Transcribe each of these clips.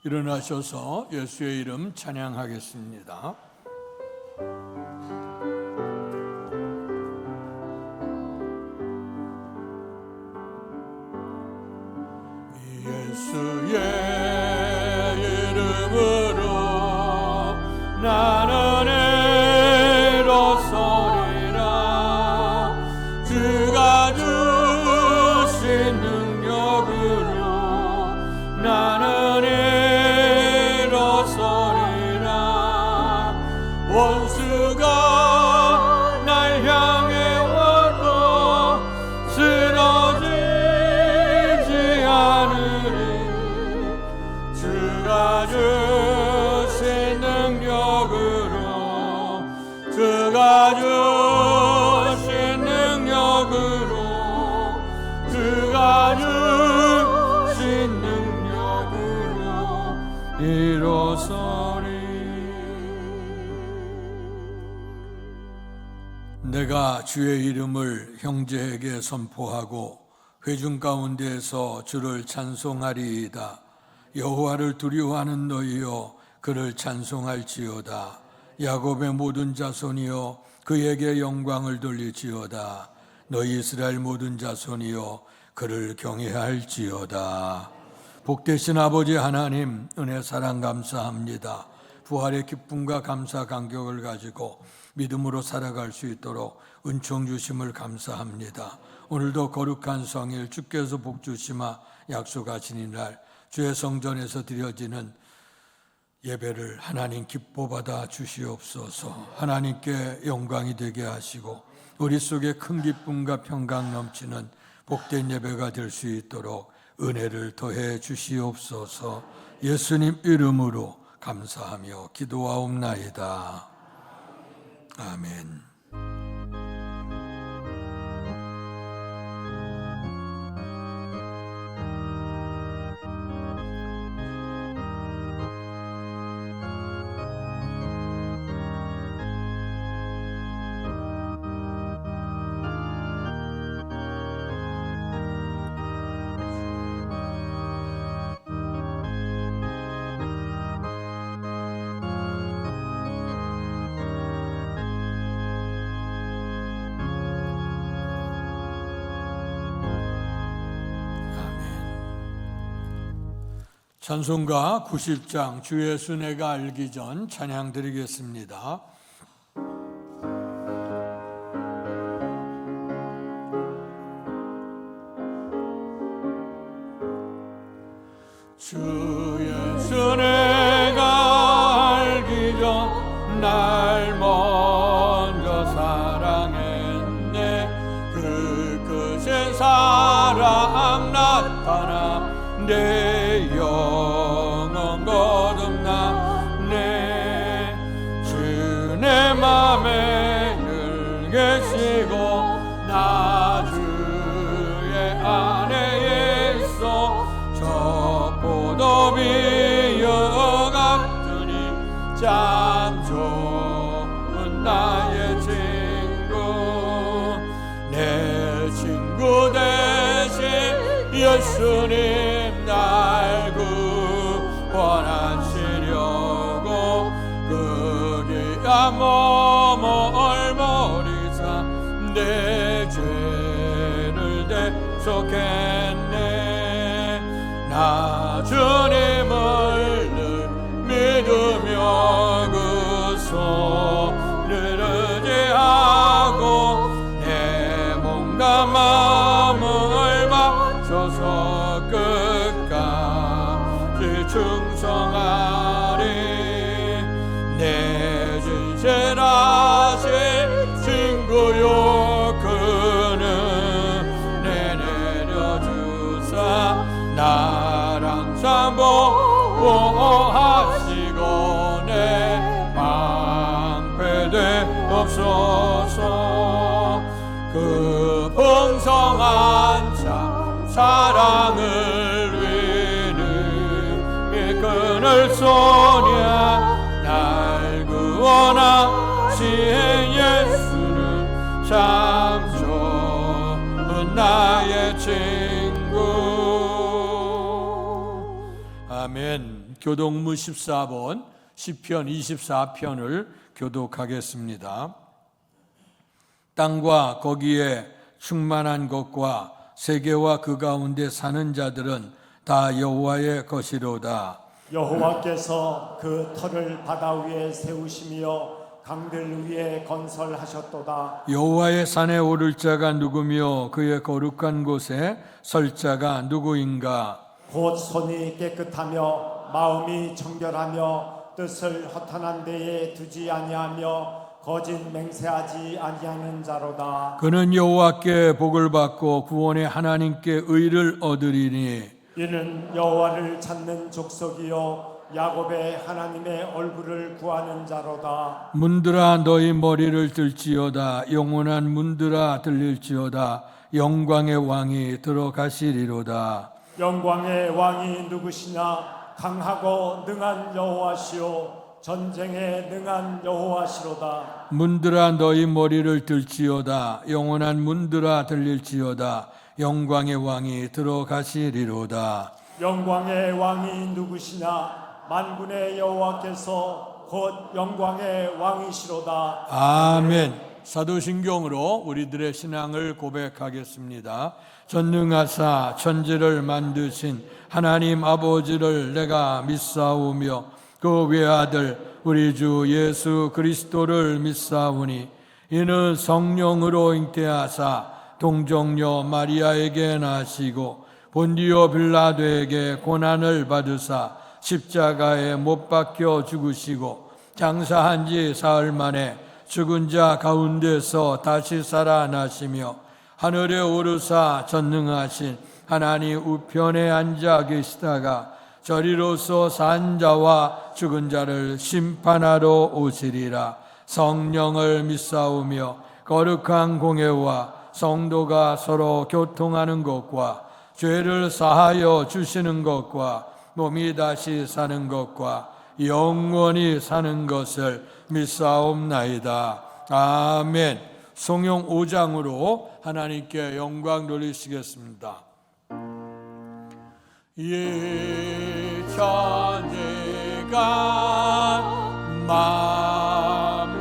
일어나셔서 예수의 이름 찬양하겠습니다. 예수의 이름으로 나는 일어서리라. 주가 주신 능력으로 나는 일어서리라. 원수가 날 향해 와도 쓰러지지 않으리. 주가 주신 능력으로 주가 주신 능력으로 주가 주신 능력으로 일어서리. 내가 주의 이름을 형제에게 선포하고 회중 가운데에서 주를 찬송하리이다. 여호와를 두려워하는 너희여 그를 찬송할지어다. 야곱의 모든 자손이여 그에게 영광을 돌리지어다. 너희 이스라엘 모든 자손이여 그를 경외할지어다. 복되신 아버지 하나님, 은혜 사랑 감사합니다. 부활의 기쁨과 감사 감격을 가지고 믿음으로 살아갈 수 있도록 은총 주심을 감사합니다. 오늘도 거룩한 성일 주께서 복 주시마 약속하신 이날 주의 성전에서 드려지는 예배를 하나님 기뻐 받아 주시옵소서. 하나님께 영광이 되게 하시고 우리 속에 큰 기쁨과 평강 넘치는 복된 예배가 될 수 있도록 은혜를 더해 주시옵소서. 예수님 이름으로 감사하며 기도하옵나이다. 아멘. 찬송가 90장 주 예수 내가 알기 전 찬양 드리겠습니다. 주 예수 내가 알기 전 날 먼저 사랑했네. 그 끝에 사랑 나타나 내 영혼 거듭나네. 주 내 맘에 늘 계시고 나 주의 안에 있어. 저 포도비어 같으니 참 좋은 나의 친구. 내 친구 대신 예수님 날 구원하시려고 그리야 머물머리사 내 죄를 대속했네. 나 주님을 늘 믿으며 그 손을 의지하고 내 몸과 마음을 바쳐서 끝까지 충성하리. 내 진실하신 친구요 그는 내 내려주사 나랑 보호하시고 내 방패되옵소서. 그 풍성한 참 사랑을 위는 끈을 쏘냐. 날 구원하신 예수는 참 좋은 나의 친구. 아멘. 교동무 14번 시편 24편을 교독하겠습니다. 땅과 거기에 충만한 것과 세계와 그 가운데 사는 자들은 다 여호와의 것이로다. 여호와께서 그 터를 바다 위에 세우시며 강들 위에 건설하셨도다. 여호와의 산에 오를 자가 누구며 그의 거룩한 곳에 설 자가 누구인가? 곧 손이 깨끗하며 마음이 정결하며 뜻을 허탄한 데에 두지 아니하며 거짓 맹세하지 아니하는 자로다. 그는 여호와께 복을 받고 구원의 하나님께 의를 얻으리니 이는 여호와를 찾는 족속이요 야곱의 하나님의 얼굴을 구하는 자로다. 문들아 너희 머리를 들지어다. 영원한 문들아 들릴지어다. 영광의 왕이 들어가시리로다. 영광의 왕이 누구시냐? 강하고 능한 여호와시오 전쟁에 능한 여호와시로다. 문들아 너희 머리를 들지어다. 영원한 문들아 들릴지어다. 영광의 왕이 들어가시리로다. 영광의 왕이 누구시냐? 만군의 여호와께서 곧 영광의 왕이시로다. 아멘. 사도신경으로 우리들의 신앙을 고백하겠습니다. 전능하사 천지를 만드신 하나님 아버지를 내가 믿사오며 그 외아들 우리 주 예수 그리스도를 믿사오니 이는 성령으로 잉태하사 동정녀 마리아에게 나시고 본디오 빌라도에게 고난을 받으사 십자가에 못 박혀 죽으시고 장사한 지 사흘 만에 죽은 자 가운데서 다시 살아나시며 하늘에 오르사 전능하신 하나님 우편에 앉아 계시다가 저리로서 산 자와 죽은 자를 심판하러 오시리라. 성령을 믿사오며 거룩한 공회와 성도가 서로 교통하는 것과 죄를 사하여 주시는 것과 몸이 다시 사는 것과 영원히 사는 것을 믿사옵나이다. 아멘. 성경 5장으로 하나님께 영광 돌리시겠습니다. 예차 내가 마음을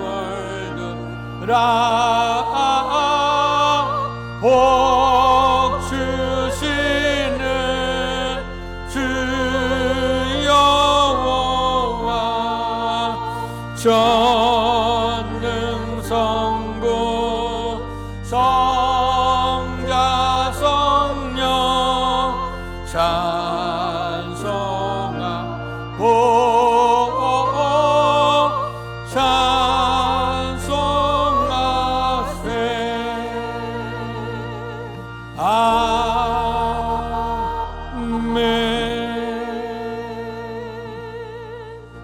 들라 복 주시는 주 여호와 전능성부 성자 성령 찬송하고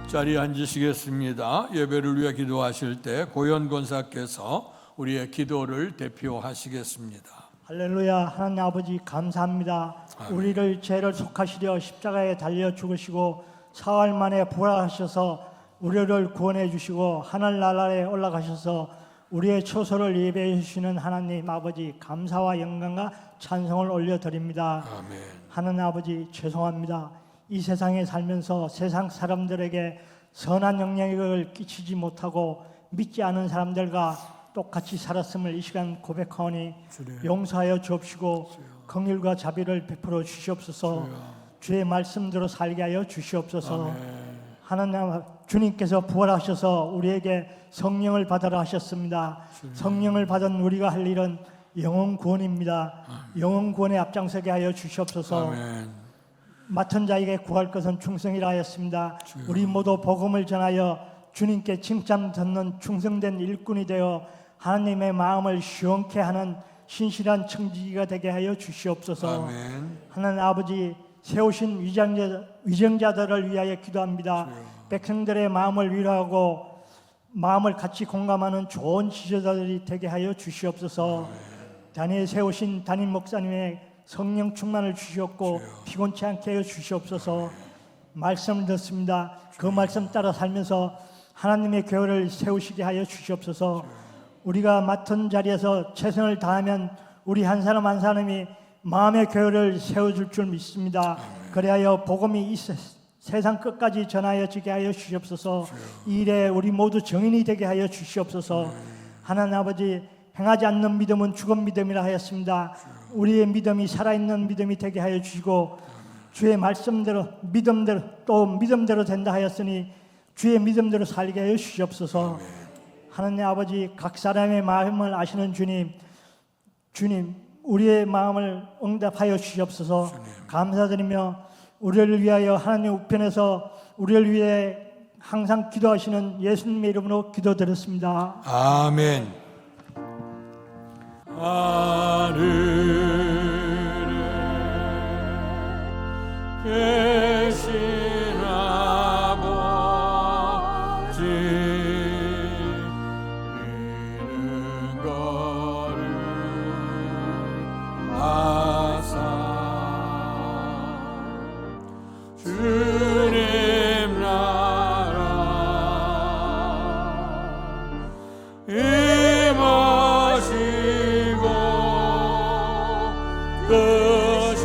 자리에 앉으시겠습니다. 예배를 위해 기도하실 때 고현 권사께서 우리의 기도를 대표하시겠습니다. 할렐루야. 하나님 아버지 감사합니다. 우리를 죄를 속하시려 십자가에 달려 죽으시고 사흘 만에 부활하셔서 우리를 구원해 주시고 하늘나라에 올라가셔서 우리의 처소를 예배해 주시는 하나님 아버지 감사와 영광과 찬송을 올려드립니다. 아멘. 하나님 아버지 죄송합니다. 이 세상에 살면서 세상 사람들에게 선한 영향력을 끼치지 못하고 믿지 않은 사람들과 똑같이 살았음을 이 시간 고백하오니 용서하여 주옵시고 긍휼과 자비를 베풀어 주시옵소서. 주의 말씀대로 살게 하여 주시옵소서. 하나님 주님께서 부활하셔서 우리에게 성령을 받으라 하셨습니다. 성령을 받은 우리가 할 일은 영혼 구원입니다. 영혼 구원에 앞장서게 하여 주시옵소서. 아멘. 맡은 자에게 구할 것은 충성이라 하였습니다. 우리 모두 복음을 전하여 주님께 칭찬 듣는 충성된 일꾼이 되어 하나님의 마음을 시원케 하는 신실한 청지기가 되게 하여 주시옵소서. 아멘. 하나님 아버지 세우신 위정자들을 위하여 기도합니다. 백성들의 마음을 위로하고 마음을 같이 공감하는 좋은 지도자들이 되게 하여 주시옵소서. 단위에 세우신 담임 목사님의 성령 충만을 주시옵고 피곤치 않게 하여 주시옵소서. 말씀을 듣습니다. 그 말씀 따라 살면서 하나님의 교회를 세우시게 하여 주시옵소서. 우리가 맡은 자리에서 최선을 다하면 우리 한 사람 한 사람이 마음의 교회를 세워줄 줄 믿습니다. 그리하여 복음이 이 세상 끝까지 전하여 지게 하여 주시옵소서. 이 일에 우리 모두 정인이 되게 하여 주시옵소서. 하나님 아버지, 행하지 않는 믿음은 죽은 믿음이라 하였습니다. 우리의 믿음이 살아있는 믿음이 되게 하여 주시고 주의 말씀대로 믿음대로 또 믿음대로 된다 하였으니 주의 믿음대로 살게 하여 주시옵소서. 하나님 아버지, 각 사람의 마음을 아시는 주님 우리의 마음을 응답하여 주시옵소서. 감사드리며 우리를 위하여 하나님 우편에서 우리를 위해 항상 기도하시는 예수님의 이름으로 기도드렸습니다. 아멘. 하늘에 계신 아버지 이는 거를 아사 주님 나라 임하시고 뜻이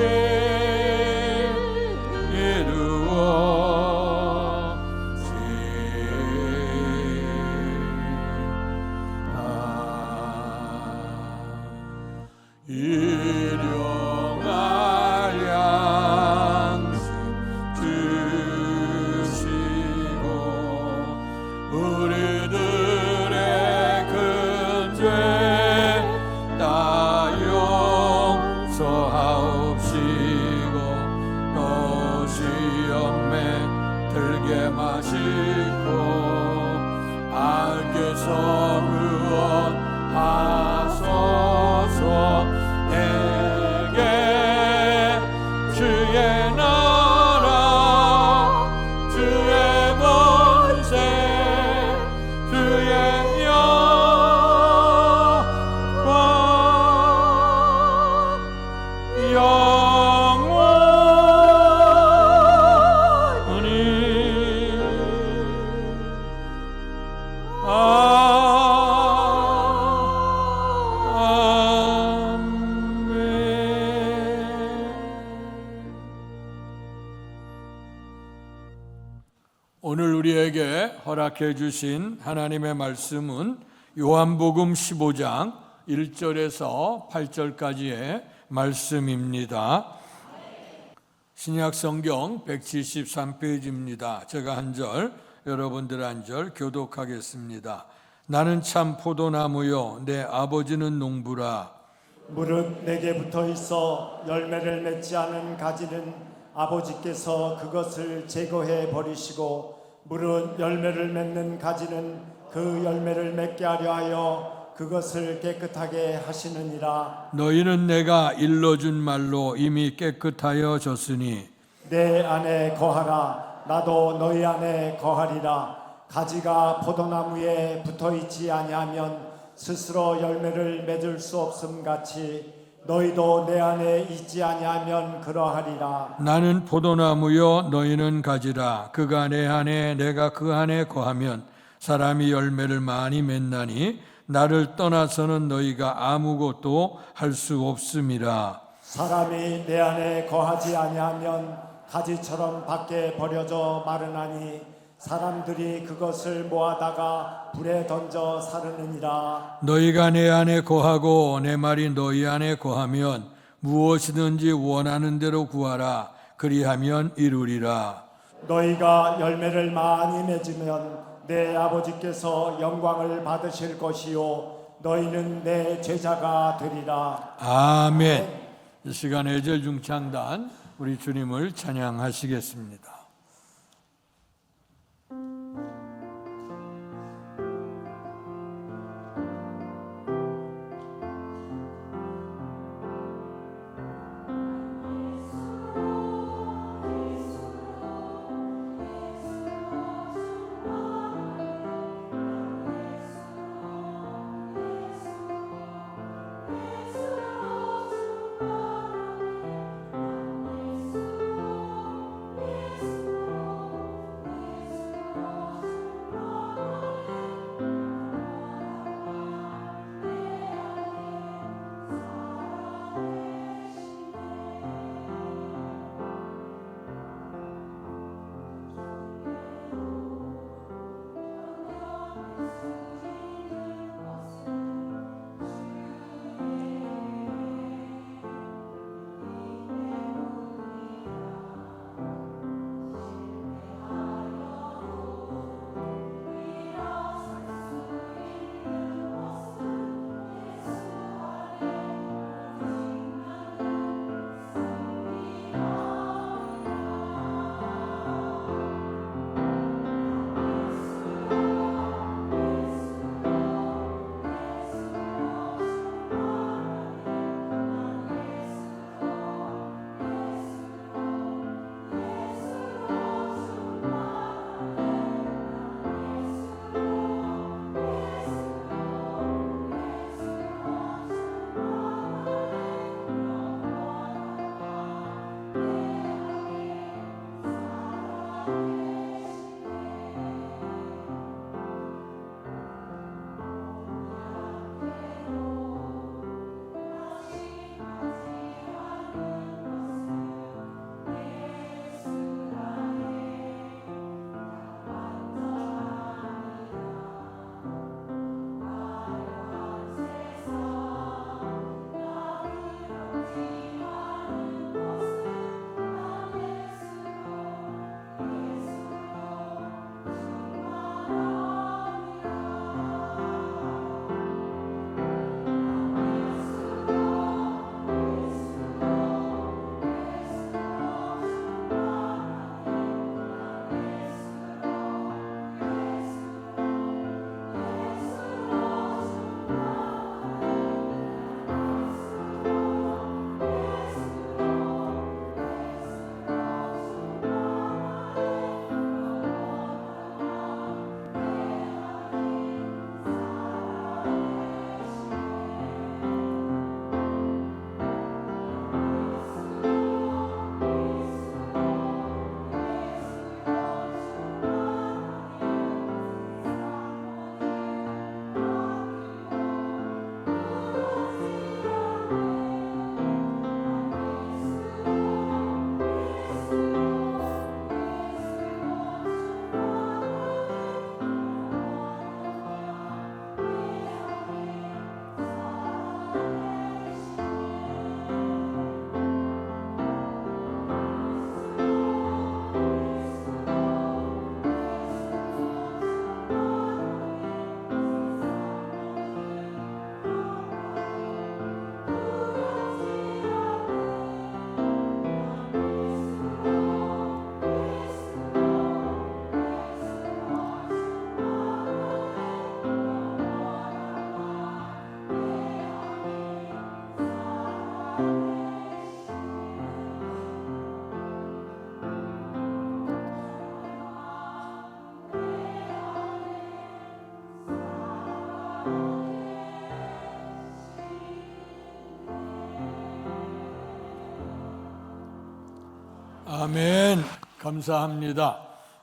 일용할 양식 주시고 우리들의 큰 죄 다 용서하옵시고 또 시험에 들게 마시고 알게서 구원하소서. 내게 주의 나라 주의 권세 주의 영광 영원히 오늘 우리에게 허락해 주신 하나님의 말씀은 요한복음 15장 1절에서 8절까지의 말씀입니다. 신약성경 173페이지입니다. 제가 한 절, 여러분들 한 절 교독하겠습니다. 나는 참 포도나무요 내 아버지는 농부라. 무릇 내게 붙어 있어 열매를 맺지 않은 가지는 아버지께서 그것을 제거해 버리시고 무릇 열매를 맺는 가지는 그 열매를 맺게 하려 하여 그것을 깨끗하게 하시느니라. 너희는 내가 일러준 말로 이미 깨끗하여 졌으니 내 안에 거하라. 나도 너희 안에 거하리라. 가지가 포도나무에 붙어 있지 아니하면 스스로 열매를 맺을 수 없음 같이 너희도 내 안에 있지 아니하면 그러하리라. 나는 포도나무요 너희는 가지라. 그가 내 안에 내가 그 안에 거하면 사람이 열매를 많이 맺나니 나를 떠나서는 너희가 아무것도 할 수 없음이라. 사람이 내 안에 거하지 아니하면 가지처럼 밖에 버려져 마르나니 사람들이 그것을 모아다가 불에 던져 사르느니라. 너희가 내 안에 거하고 내 말이 너희 안에 거하면 무엇이든지 원하는 대로 구하라. 그리하면 이루리라. 너희가 열매를 많이 맺으면 내 아버지께서 영광을 받으실 것이요 너희는 내 제자가 되리라. 아멘. 이 시간에 예절 중창단 우리 주님을 찬양하시겠습니다. 아멘. 감사합니다.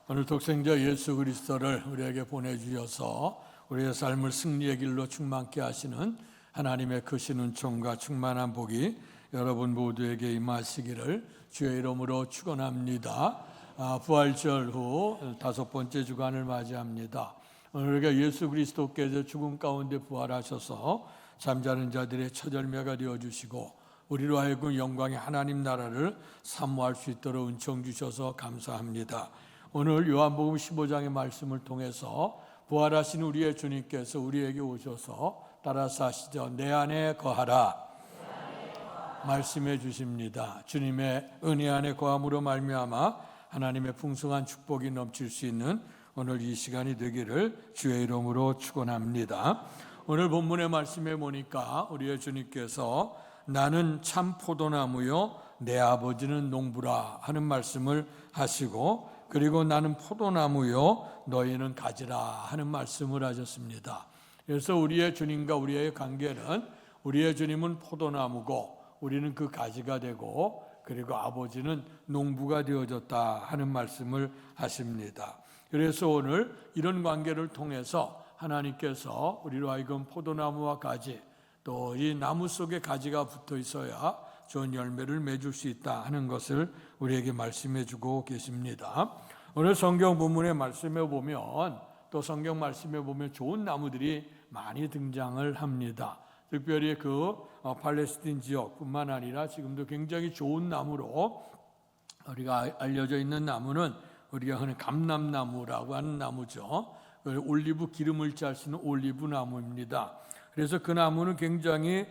오늘 독생자 예수 그리스도를 우리에게 보내주셔서 우리의 삶을 승리의 길로 충만케 하시는 하나님의 크신 은총과 충만한 복이 여러분 모두에게 임하시기를 주의 이름으로 축원합니다. 부활절 후 5번째 주간을 맞이합니다. 오늘 우리가 예수 그리스도께서 죽음 가운데 부활하셔서 잠자는 자들의 첫 열매가 되어주시고 우리로 하여금 영광의 하나님 나라를 사모할 수 있도록 은총 주셔서 감사합니다. 오늘 요한복음 15장의 말씀을 통해서 부활하신 우리의 주님께서 우리에게 오셔서 따라서 하시죠. 내 안에 거하라 말씀해 주십니다. 주님의 은혜 안에 거함으로 말미암아 하나님의 풍성한 축복이 넘칠 수 있는 오늘 이 시간이 되기를 주의 이름으로 축원합니다. 오늘 본문의 말씀에 보니까 우리의 주님께서 나는 참 포도나무요 내 아버지는 농부라 하는 말씀을 하시고, 그리고 나는 포도나무요 너희는 가지라 하는 말씀을 하셨습니다. 그래서 우리의 주님과 우리의 관계는 우리의 주님은 포도나무고 우리는 그 가지가 되고, 그리고 아버지는 농부가 되어졌다 하는 말씀을 하십니다. 그래서 오늘 이런 관계를 통해서 하나님께서 우리로 하여금 포도나무와 가지, 또 이 나무 속에 가지가 붙어 있어야 좋은 열매를 맺을 수 있다 하는 것을 우리에게 말씀해 주고 계십니다. 오늘 성경 본문의 말씀에 보면, 또 성경 말씀에 보면 좋은 나무들이 많이 등장을 합니다. 특별히 그 팔레스틴 지역뿐만 아니라 지금도 굉장히 좋은 나무로 우리가 알려져 있는 나무는 우리가 흔히 감람나무라고 하는 나무죠. 올리브 기름을 짤 수 있는 올리브 나무입니다. 그래서 그 나무는 굉장히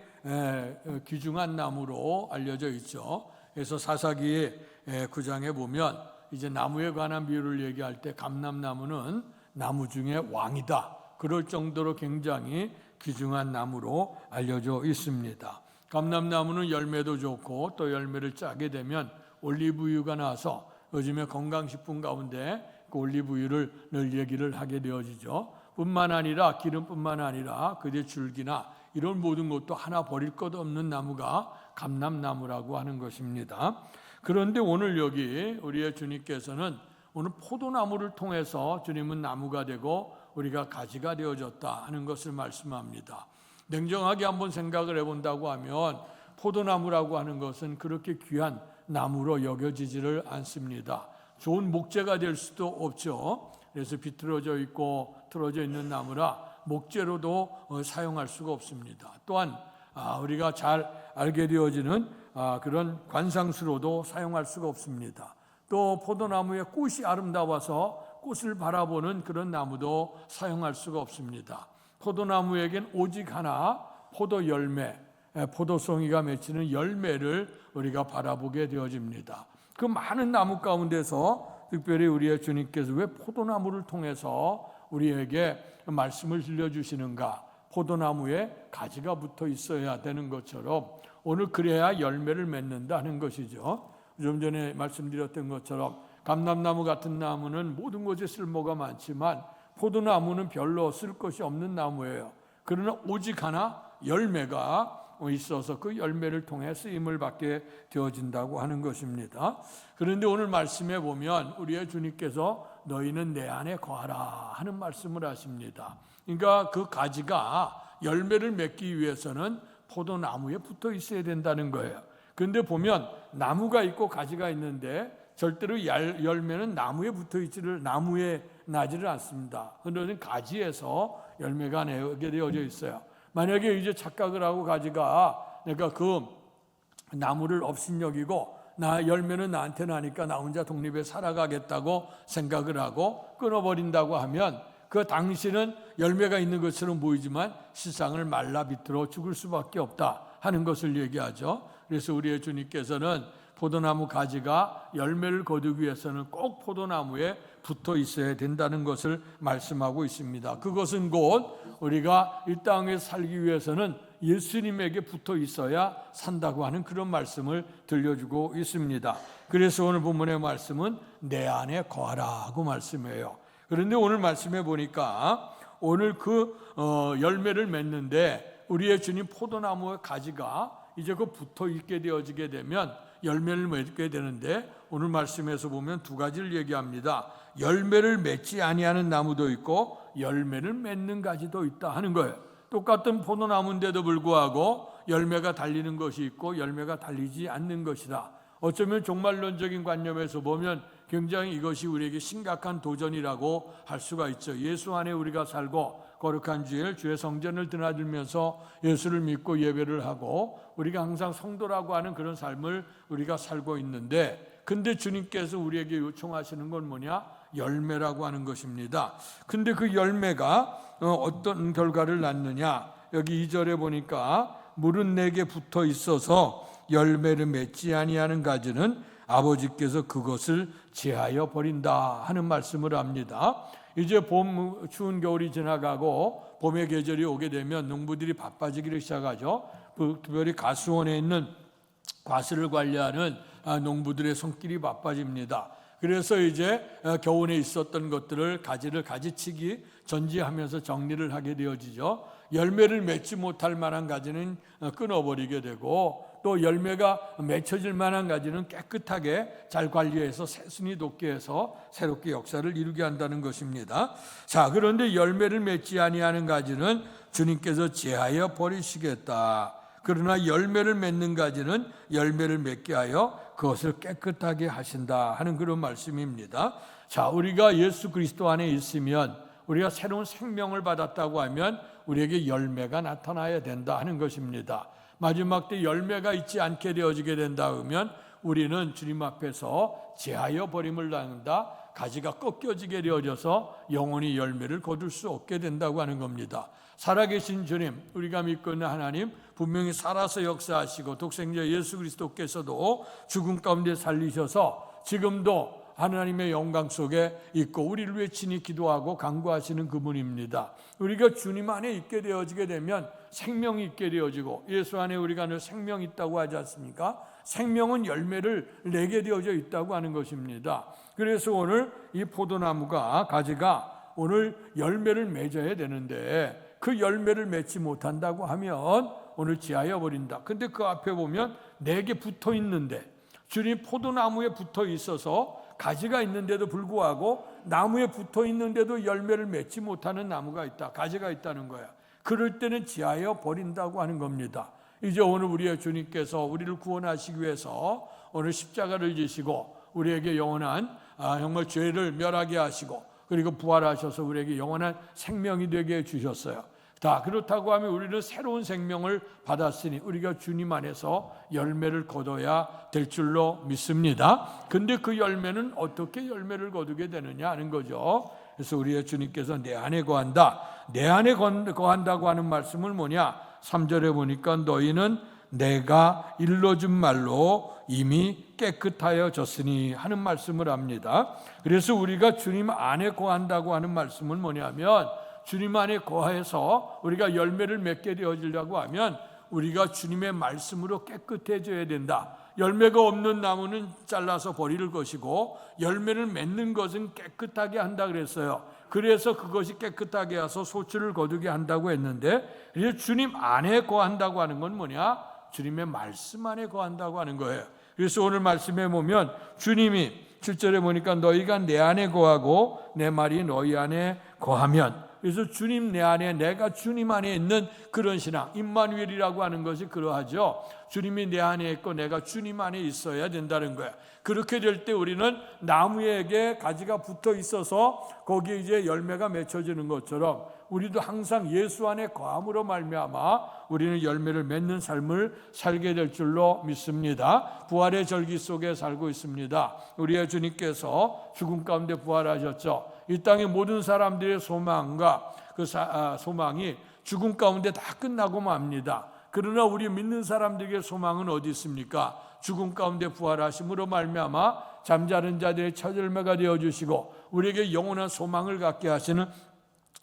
귀중한 나무로 알려져 있죠. 그래서 사사기 9장에 보면 이제 나무에 관한 비유를 얘기할 때 감람나무는 나무 중에 왕이다, 그럴 정도로 굉장히 귀중한 나무로 알려져 있습니다. 감람나무는 열매도 좋고 또 열매를 짜게 되면 올리브유가 나서 요즘에 건강식품 가운데 그 올리브유를 늘 얘기를 하게 되어지죠. 뿐만 아니라 기름뿐만 아니라 그의 줄기나 이런 모든 것도 하나 버릴 것 없는 나무가 감람나무라고 하는 것입니다. 그런데 오늘 여기 우리의 주님께서는 오늘 포도나무를 통해서 주님은 나무가 되고 우리가 가지가 되어졌다 하는 것을 말씀합니다. 냉정하게 한번 생각을 해본다고 하면 포도나무라고 하는 것은 그렇게 귀한 나무로 여겨지지를 않습니다. 좋은 목재가 될 수도 없죠. 그래서 비틀어져 있고 틀어져 있는 나무라 목재로도 사용할 수가 없습니다. 또한 우리가 잘 알게 되어지는 그런 관상수로도 사용할 수가 없습니다. 또 포도나무의 꽃이 아름다워서 꽃을 바라보는 그런 나무도 사용할 수가 없습니다. 포도나무에겐 오직 하나 포도 열매, 포도송이가 맺히는 열매를 우리가 바라보게 되어집니다. 그 많은 나무 가운데서 특별히 우리의 주님께서 왜 포도나무를 통해서 우리에게 말씀을 들려주시는가? 포도나무에 가지가 붙어 있어야 되는 것처럼 오늘 그래야 열매를 맺는다는 것이죠. 좀 전에 말씀드렸던 것처럼 감람나무 같은 나무는 모든 것에 쓸모가 많지만 포도나무는 별로 쓸 것이 없는 나무예요. 그러나 오직 하나 열매가 있어서 그 열매를 통해 쓰임을 받게 되어진다고 하는 것입니다. 그런데 오늘 말씀에 보면 우리의 주님께서 너희는 내 안에 거하라 하는 말씀을 하십니다. 그러니까 그 가지가 열매를 맺기 위해서는 포도나무에 붙어 있어야 된다는 거예요. 그런데 보면 나무가 있고 가지가 있는데 절대로 열매는 나무에 나지를 않습니다. 그런데 가지에서 열매가 나게 되어져 있어요. 만약에 이제 착각을 하고 가지가 내가 그 나무를 업신여기고 나 열매는 나한테 나니까 나 혼자 독립해 살아가겠다고 생각을 하고 끊어버린다고 하면 그 당신은 열매가 있는 것처럼 보이지만 실상을 말라 비틀어 죽을 수밖에 없다 하는 것을 얘기하죠. 그래서 우리의 주님께서는 포도나무 가지가 열매를 거두기 위해서는 꼭 포도나무에 붙어 있어야 된다는 것을 말씀하고 있습니다. 그것은 곧 우리가 이 땅에 살기 위해서는 예수님에게 붙어 있어야 산다고 하는 그런 말씀을 들려주고 있습니다. 그래서 오늘 본문의 말씀은 내 안에 거하라고 말씀해요. 그런데 오늘 말씀해 보니까 오늘 그 열매를 맺는데 우리의 주님 포도나무의 가지가 이제 그 붙어 있게 되어지게 되면 열매를 맺게 되는데, 오늘 말씀에서 보면 두 가지를 얘기합니다. 열매를 맺지 아니하는 나무도 있고 열매를 맺는 가지도 있다 하는 거예요. 똑같은 포도나무인데도 불구하고 열매가 달리는 것이 있고 열매가 달리지 않는 것이다. 어쩌면 종말론적인 관념에서 보면 굉장히 이것이 우리에게 심각한 도전이라고 할 수가 있죠. 예수 안에 우리가 살고 거룩한 주일 주의 성전을 드나들면서 예수를 믿고 예배를 하고 우리가 항상 성도라고 하는 그런 삶을 우리가 살고 있는데, 근데 주님께서 우리에게 요청하시는 건 뭐냐? 열매라고 하는 것입니다. 근데 그 열매가 어떤 결과를 낳느냐? 여기 2절에 보니까 물은 내게 붙어 있어서 열매를 맺지 아니하는 가지는 아버지께서 그것을 제하여 버린다 하는 말씀을 합니다. 이제 봄 추운 겨울이 지나가고 봄의 계절이 오게 되면 농부들이 바빠지기 시작하죠. 특별히 가수원에 있는 과수를 관리하는 농부들의 손길이 바빠집니다. 그래서 이제 겨울에 있었던 것들을 가지를 가지치기 전지하면서 정리를 하게 되어지죠. 열매를 맺지 못할 만한 가지는 끊어버리게 되고, 또 열매가 맺혀질 만한 가지는 깨끗하게 잘 관리해서 새순이 돋게 해서 새롭게 역사를 이루게 한다는 것입니다. 자, 그런데 열매를 맺지 아니하는 가지는 주님께서 제하여 버리시겠다. 그러나 열매를 맺는 가지는 열매를 맺게 하여 그것을 깨끗하게 하신다 하는 그런 말씀입니다. 자, 우리가 예수 그리스도 안에 있으면, 우리가 새로운 생명을 받았다고 하면 우리에게 열매가 나타나야 된다 하는 것입니다. 마지막 때 열매가 있지 않게 되어지게 된다 하면 우리는 주님 앞에서 제하여 버림을 당한다, 가지가 꺾여지게 되어져서 영원히 열매를 거둘 수 없게 된다고 하는 겁니다. 살아계신 주님, 우리가 믿고 있는 하나님, 분명히 살아서 역사하시고 독생자 예수 그리스도께서도 죽음 가운데 살리셔서 지금도 하나님의 영광 속에 있고 우리를 위해 친히 기도하고 간구하시는 그분입니다. 우리가 주님 안에 있게 되어지게 되면 생명이 있게 되어지고, 예수 안에 우리가 늘 생명이 있다고 하지 않습니까? 생명은 열매를 내게 되어져 있다고 하는 것입니다. 그래서 오늘 이 포도나무가, 가지가 오늘 열매를 맺어야 되는데 그 열매를 맺지 못한다고 하면 오늘 제하여 버린다. 근데 그 앞에 보면 내게 붙어 있는데, 주님 포도나무에 붙어 있어서 가지가 있는데도 불구하고 나무에 붙어 있는데도 열매를 맺지 못하는 나무가 있다, 가지가 있다는 거야. 그럴 때는 제하여 버린다고 하는 겁니다. 이제 오늘 우리의 주님께서 우리를 구원하시기 위해서 오늘 십자가를 지시고 우리에게 영원한 정말 죄를 멸하게 하시고, 그리고 부활하셔서 우리에게 영원한 생명이 되게 해주셨어요. 다 그렇다고 하면 우리는 새로운 생명을 받았으니 우리가 주님 안에서 열매를 거둬야 될 줄로 믿습니다. 근데 그 열매는 어떻게 열매를 거두게 되느냐 하는 거죠. 그래서 우리의 주님께서 내 안에 거한다, 내 안에 거한다고 하는 말씀은 뭐냐? 3절에 보니까 너희는 내가 일러준 말로 이미 깨끗하여졌으니 하는 말씀을 합니다. 그래서 우리가 주님 안에 거한다고 하는 말씀은 뭐냐면, 주님 안에 거해서 우리가 열매를 맺게 되어지려고 하면 우리가 주님의 말씀으로 깨끗해져야 된다. 열매가 없는 나무는 잘라서 버릴 것이고 열매를 맺는 것은 깨끗하게 한다 그랬어요. 그래서 그것이 깨끗하게 해서 소출을 거두게 한다고 했는데, 그래서 주님 안에 거한다고 하는 건 뭐냐? 주님의 말씀 안에 거한다고 하는 거예요. 그래서 오늘 말씀에 보면 주님이 7절에 보니까 너희가 내 안에 거하고 내 말이 너희 안에 거하면, 그래서 주님 내 안에, 내가 주님 안에 있는 그런 신앙, 임마누엘이라고 하는 것이 그러하죠. 주님이 내 안에 있고 내가 주님 안에 있어야 된다는 거야. 그렇게 될 때 우리는 나무에게 가지가 붙어 있어서 거기에 이제 열매가 맺혀지는 것처럼 우리도 항상 예수 안에 거함으로 말미암아 우리는 열매를 맺는 삶을 살게 될 줄로 믿습니다. 부활의 절기 속에 살고 있습니다. 우리의 주님께서 죽음 가운데 부활하셨죠. 이 땅의 모든 사람들의 소망과 그 소망이 죽음 가운데 다 끝나고 맙니다. 그러나 우리 믿는 사람들에게 소망은 어디 있습니까? 죽음 가운데 부활하심으로 말미암아 잠자는 자들의 첫 열매가 되어주시고 우리에게 영원한 소망을 갖게 하시는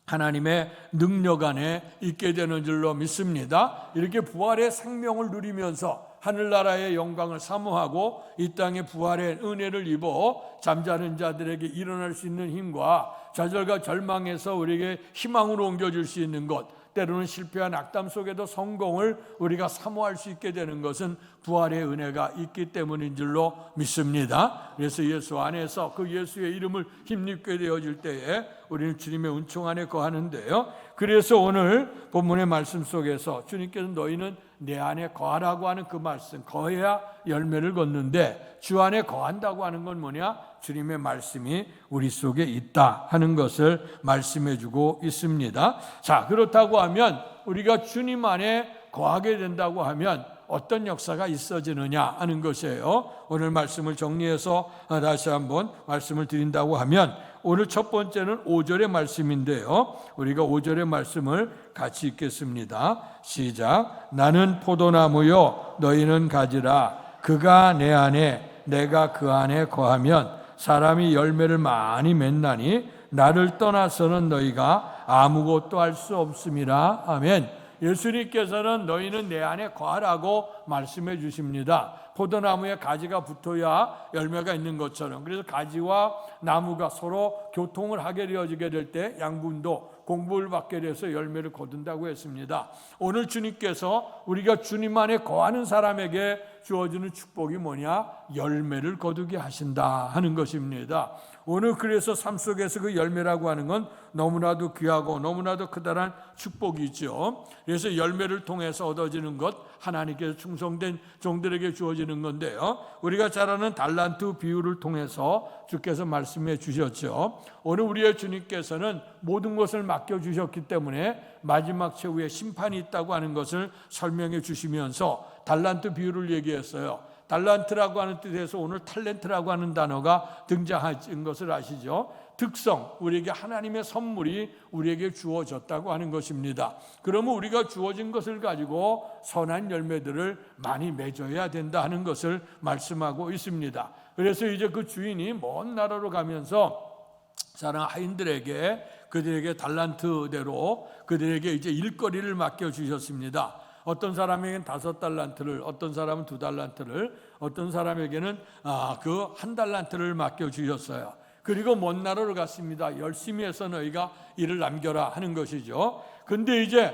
하나님의 능력 안에 있게 되는 줄로 믿습니다. 이렇게 부활의 생명을 누리면서 하늘나라의 영광을 사모하고 이 땅의 부활의 은혜를 입어 잠자는 자들에게 일어날 수 있는 힘과 좌절과 절망에서 우리에게 희망으로 옮겨줄 수 있는 것, 때로는 실패한 악담 속에도 성공을 우리가 사모할 수 있게 되는 것은 부활의 은혜가 있기 때문인 줄로 믿습니다. 그래서 예수 안에서 그 예수의 이름을 힘입게 되어질 때에 우리는 주님의 은총 안에 거하는데요. 그래서 오늘 본문의 말씀 속에서 주님께서 너희는 내 안에 거하라고 하는 그 말씀, 거해야 열매를 걷는데 주 안에 거한다고 하는 건 뭐냐? 주님의 말씀이 우리 속에 있다 하는 것을 말씀해 주고 있습니다. 자, 그렇다고 하면 우리가 주님 안에 거하게 된다고 하면 어떤 역사가 있어지느냐 하는 것이에요. 오늘 말씀을 정리해서 다시 한번 말씀을 드린다고 하면 오늘 첫 번째는 5절의 말씀인데요. 우리가 5절의 말씀을 같이 읽겠습니다. 시작. 나는 포도나무요 너희는 가지라. 그가 내 안에 내가 그 안에 거하면 사람이 열매를 많이 맺나니 나를 떠나서는 너희가 아무것도 할 수 없음이라. 아멘. 예수님께서는 너희는 내 안에 거하라고 말씀해 주십니다. 포도나무에 가지가 붙어야 열매가 있는 것처럼, 그래서 가지와 나무가 서로 교통을 하게 되어지게 될 때 양분도 공부를 받게 돼서 열매를 거둔다고 했습니다. 오늘 주님께서 우리가 주님 안에 거하는 사람에게 주어지는 축복이 뭐냐? 열매를 거두게 하신다 하는 것입니다. 오늘 그래서 삶 속에서 그 열매라고 하는 건 너무나도 귀하고 너무나도 크다란 축복이죠. 그래서 열매를 통해서 얻어지는 것, 하나님께서 충성된 종들에게 주어지는 건데요. 우리가 잘 아는 달란트 비유를 통해서 주께서 말씀해 주셨죠. 오늘 우리의 주님께서는 모든 것을 맡겨주셨기 때문에 마지막 최후에 심판이 있다고 하는 것을 설명해 주시면서 달란트 비유를 얘기했어요. 달란트라고 하는 뜻에서 오늘 탤런트라고 하는 단어가 등장한 것을 아시죠? 특성, 우리에게 하나님의 선물이 우리에게 주어졌다고 하는 것입니다. 그러면 우리가 주어진 것을 가지고 선한 열매들을 많이 맺어야 된다 하는 것을 말씀하고 있습니다. 그래서 이제 그 주인이 먼 나라로 가면서 사랑 하인들에게 그들에게 달란트대로 그들에게 이제 일거리를 맡겨 주셨습니다. 어떤 사람에게는 5달란트를, 어떤 사람은 2달란트를, 어떤 사람에게는 그 1달란트를 맡겨 주셨어요. 그리고 먼 나라로 갔습니다. 열심히 해서 너희가 일을 남겨라 하는 것이죠. 근데 이제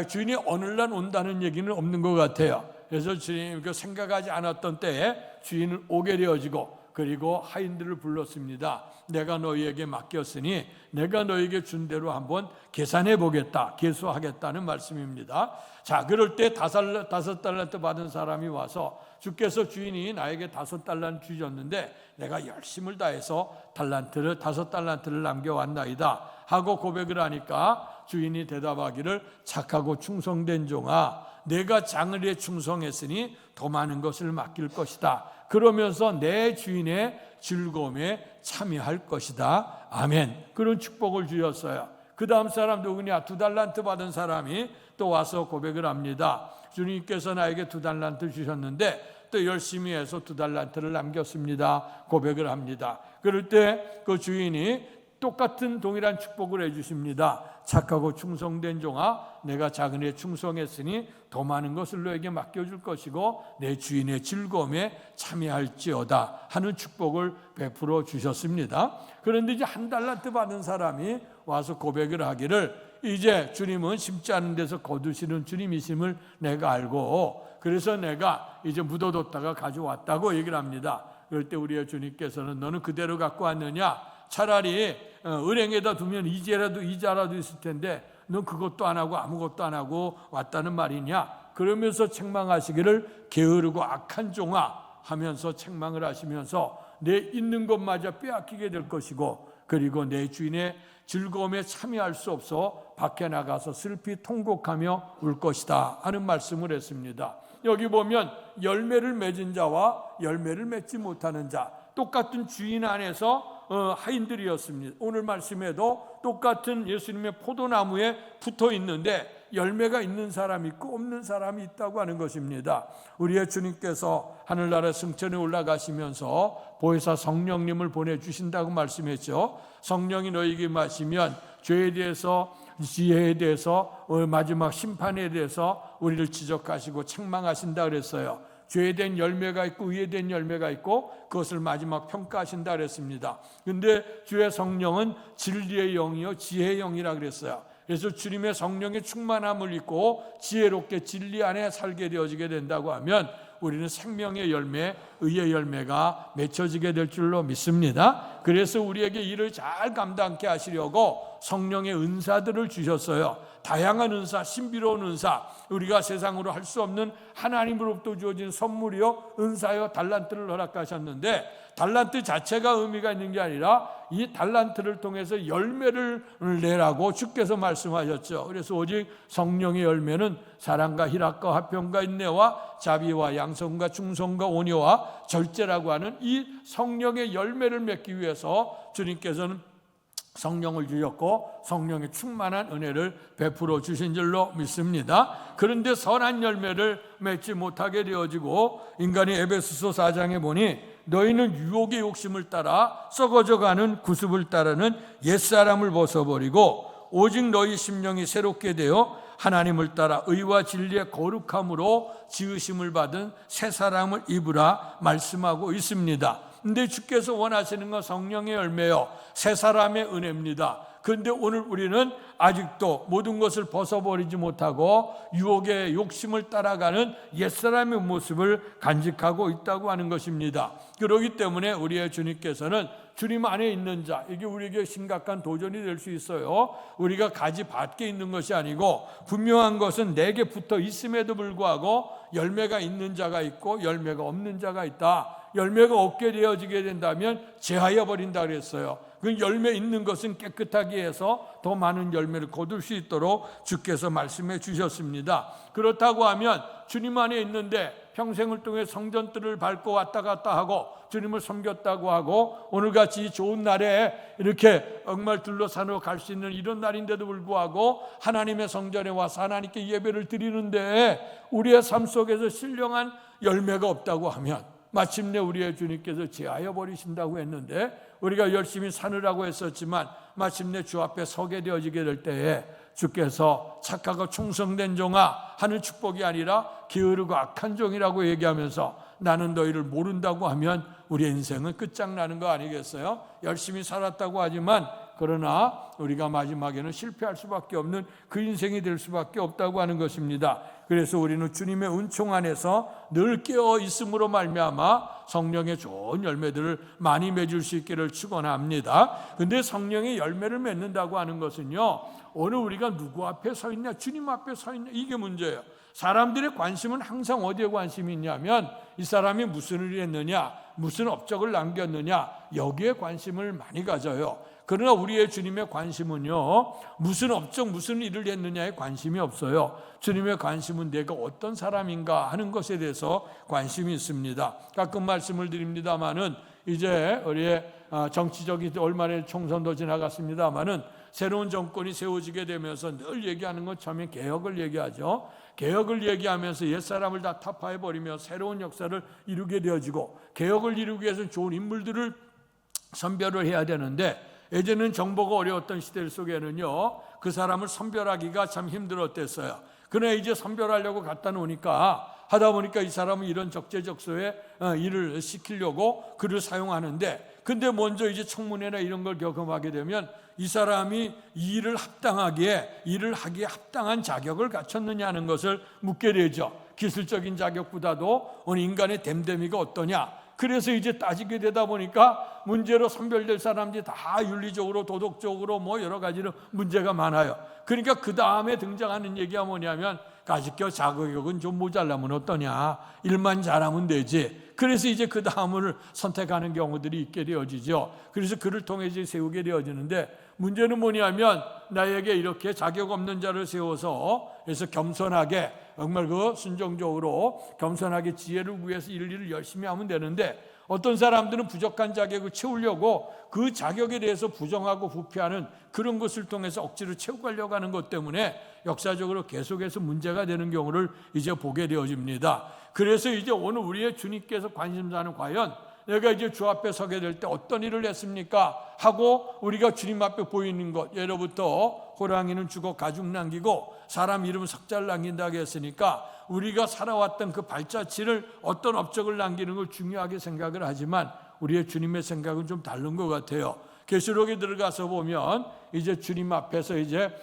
주인이 어느 날 온다는 얘기는 없는 것 같아요. 그래서 주님 생각하지 않았던 때에 주인은 오게 되어지고, 그리고 하인들을 불렀습니다. 내가 너희에게 맡겼으니 내가 너희에게 준 대로 한번 계산해 보겠다, 계수하겠다는 말씀입니다. 자, 그럴 때 5달란트 받은 사람이 와서 주께서 주인이 나에게 5달란트 주셨는데 내가 열심을 다해서 5달란트를 남겨왔나이다 하고 고백을 하니까 주인이 대답하기를 착하고 충성된 종아, 내가 장을에 충성했으니 더 많은 것을 맡길 것이다. 그러면서 내 주인의 즐거움에 참여할 것이다. 아멘. 그런 축복을 주셨어요. 그 다음 사람 누구냐? 2달란트 받은 사람이 또 와서 고백을 합니다. 주님께서 나에게 2달란트 주셨는데 또 열심히 해서 2달란트를 남겼습니다. 고백을 합니다. 그럴 때 그 주인이 똑같은 동일한 축복을 해주십니다. 착하고 충성된 종아, 내가 작은 에 충성했으니 더 많은 것을 너에게 맡겨줄 것이고 내 주인의 즐거움에 참여할지어다 하는 축복을 베풀어 주셨습니다. 그런데 이제 1달란트 받은 사람이 와서 고백을 하기를, 이제 주님은 심지 않은 데서 거두시는 주님이심을 내가 알고 그래서 내가 이제 묻어뒀다가 가져왔다고 얘기를 합니다. 그럴 때 우리의 주님께서는 너는 그대로 갖고 왔느냐? 차라리 은행에다 두면 이자라도 있을 텐데 넌 그것도 안 하고 아무것도 안 하고 왔다는 말이냐? 그러면서 책망하시기를 게으르고 악한 종아 하면서 책망을 하시면서 내 있는 것마저 빼앗기게 될 것이고, 그리고 내 주인의 즐거움에 참여할 수 없어 밖에 나가서 슬피 통곡하며 울 것이다 하는 말씀을 했습니다. 여기 보면 열매를 맺은 자와 열매를 맺지 못하는 자, 똑같은 주인 안에서 하인들이었습니다. 오늘 말씀에도 똑같은 예수님의 포도나무에 붙어 있는데 열매가 있는 사람이 있고 없는 사람이 있다고 하는 것입니다. 우리의 주님께서 하늘나라 승천에 올라가시면서 보혜사 성령님을 보내주신다고 말씀했죠. 성령이 너희에게 마시면 죄에 대해서, 지혜에 대해서, 마지막 심판에 대해서 우리를 지적하시고 책망하신다 그랬어요. 죄에 대한 열매가 있고 의에 대한 열매가 있고 그것을 마지막 평가하신다 그랬습니다. 그런데 주의 성령은 진리의 영이요 지혜의 영이라 그랬어요. 그래서 주님의 성령의 충만함을 입고 지혜롭게 진리 안에 살게 되어지게 된다고 하면 우리는 생명의 열매, 의의 열매가 맺혀지게 될 줄로 믿습니다. 그래서 우리에게 이를 잘 감당케 하시려고 성령의 은사들을 주셨어요. 다양한 은사, 신비로운 은사, 우리가 세상으로 할 수 없는 하나님으로부터 주어진 선물이요, 은사요, 달란트를 허락하셨는데, 달란트 자체가 의미가 있는 게 아니라 이 달란트를 통해서 열매를 내라고 주께서 말씀하셨죠. 그래서 오직 성령의 열매는 사랑과 희락과 화평과 인내와 자비와 양성과 충성과 온유와 절제라고 하는 이 성령의 열매를 맺기 위해서 주님께서는 성령을 주셨고 성령의 충만한 은혜를 베풀어 주신 줄로 믿습니다. 그런데 선한 열매를 맺지 못하게 되어지고 인간이 에베소서 4장에 보니 너희는 유혹의 욕심을 따라 썩어져가는 구습을 따르는 옛사람을 벗어버리고 오직 너희 심령이 새롭게 되어 하나님을 따라 의와 진리의 거룩함으로 지으심을 받은 새 사람을 입으라 말씀하고 있습니다. 근데 주께서 원하시는 건 성령의 열매요, 새 사람의 은혜입니다. 그런데 오늘 우리는 아직도 모든 것을 벗어버리지 못하고 유혹의 욕심을 따라가는 옛사람의 모습을 간직하고 있다고 하는 것입니다. 그렇기 때문에 우리의 주님께서는 주님 안에 있는 자, 이게 우리에게 심각한 도전이 될 수 있어요. 우리가 가지 밖에 있는 것이 아니고 분명한 것은 내게 붙어 있음에도 불구하고 열매가 있는 자가 있고 열매가 없는 자가 있다. 열매가 없게 되어지게 된다면 제하여 버린다 그랬어요. 그 열매 있는 것은 깨끗하게 해서 더 많은 열매를 거둘 수 있도록 주께서 말씀해 주셨습니다. 그렇다고 하면 주님 안에 있는데 평생을 통해 성전들을 밟고 왔다 갔다 하고 주님을 섬겼다고 하고 오늘같이 좋은 날에 이렇게 정말 둘러싸고 갈 수 있는 이런 날인데도 불구하고 하나님의 성전에 와서 하나님께 예배를 드리는데 우리의 삶 속에서 신령한 열매가 없다고 하면 마침내 우리의 주님께서 제하여 버리신다고 했는데 우리가 열심히 사느라고 했었지만 마침내 주 앞에 서게 되어지게 될 때에 주께서 착하고 충성된 종아 하는 축복이 아니라 게으르고 악한 종이라고 얘기하면서 나는 너희를 모른다고 하면 우리의 인생은 끝장나는 거 아니겠어요? 열심히 살았다고 하지만 그러나 우리가 마지막에는 실패할 수밖에 없는 그 인생이 될 수밖에 없다고 하는 것입니다. 그래서 우리는 주님의 은총 안에서 늘 깨어 있음으로 말미암아 성령의 좋은 열매들을 많이 맺을 수 있기를 축원합니다. 근데 성령의 열매를 맺는다고 하는 것은요, 오늘 우리가 누구 앞에 서 있냐, 주님 앞에 서 있냐, 이게 문제예요. 사람들의 관심은 항상 어디에 관심이 있냐면 이 사람이 무슨 일을 했느냐, 무슨 업적을 남겼느냐, 여기에 관심을 많이 가져요. 그러나 우리의 주님의 관심은요, 무슨 업적, 무슨 일을 했느냐에 관심이 없어요. 주님의 관심은 내가 어떤 사람인가 하는 것에 대해서 관심이 있습니다. 가끔 말씀을 드립니다마는 이제 우리의 정치적인 얼마 전에 총선도 지나갔습니다마는 새로운 정권이 세워지게 되면서 늘 얘기하는 건 처음에 개혁을 얘기하죠. 개혁을 얘기하면서 옛사람을 다 타파해버리며 새로운 역사를 이루게 되어지고 개혁을 이루기 위해서는 좋은 인물들을 선별을 해야 되는데 예전에는 정보가 어려웠던 시대 속에는요, 그 사람을 선별하기가 참 힘들었댔어요. 그러나 이제 선별하려고 갖다 놓으니까 하다 보니까 이 사람은 이런 적재적소에 일을 시키려고 그를 사용하는데 근데 먼저 이제 청문회나 이런 걸 경험하게 되면 이 사람이 이 일을 합당하기에 일을 하기에 합당한 자격을 갖췄느냐 하는 것을 묻게 되죠. 기술적인 자격보다도 오늘 인간의 됨됨이가 어떠냐. 그래서 이제 따지게 되다 보니까 문제로 선별될 사람들이 다 윤리적으로 도덕적으로 뭐 여러 가지로 문제가 많아요. 그러니까 그 다음에 등장하는 얘기가 뭐냐면 가식교 자격은 좀 모자라면 어떠냐, 일만 잘하면 되지. 그래서 이제 그 다음을 선택하는 경우들이 있게 되어지죠. 그래서 그를 통해 이제 세우게 되어지는데 문제는 뭐냐면 나에게 이렇게 자격 없는 자를 세워서 그래서 겸손하게 정말 그 순종적으로 겸손하게 지혜를 구해서 일을 열심히 하면 되는데 어떤 사람들은 부족한 자격을 채우려고 그 자격에 대해서 부정하고 부패하는 그런 것을 통해서 억지로 채우려고 하는 것 때문에 역사적으로 계속해서 문제가 되는 경우를 이제 보게 되어집니다. 그래서 이제 오늘 우리의 주님께서 관심사는 과연 내가 이제 주 앞에 서게 될 때 어떤 일을 했습니까? 하고 우리가 주님 앞에 보이는 것, 예로부터 호랑이는 죽어 가죽 남기고 사람 이름 석자를 남긴다고 했으니까 우리가 살아왔던 그 발자취를 어떤 업적을 남기는 걸 중요하게 생각을 하지만 우리의 주님의 생각은 좀 다른 것 같아요. 계시록에 들어가서 보면 이제 주님 앞에서 이제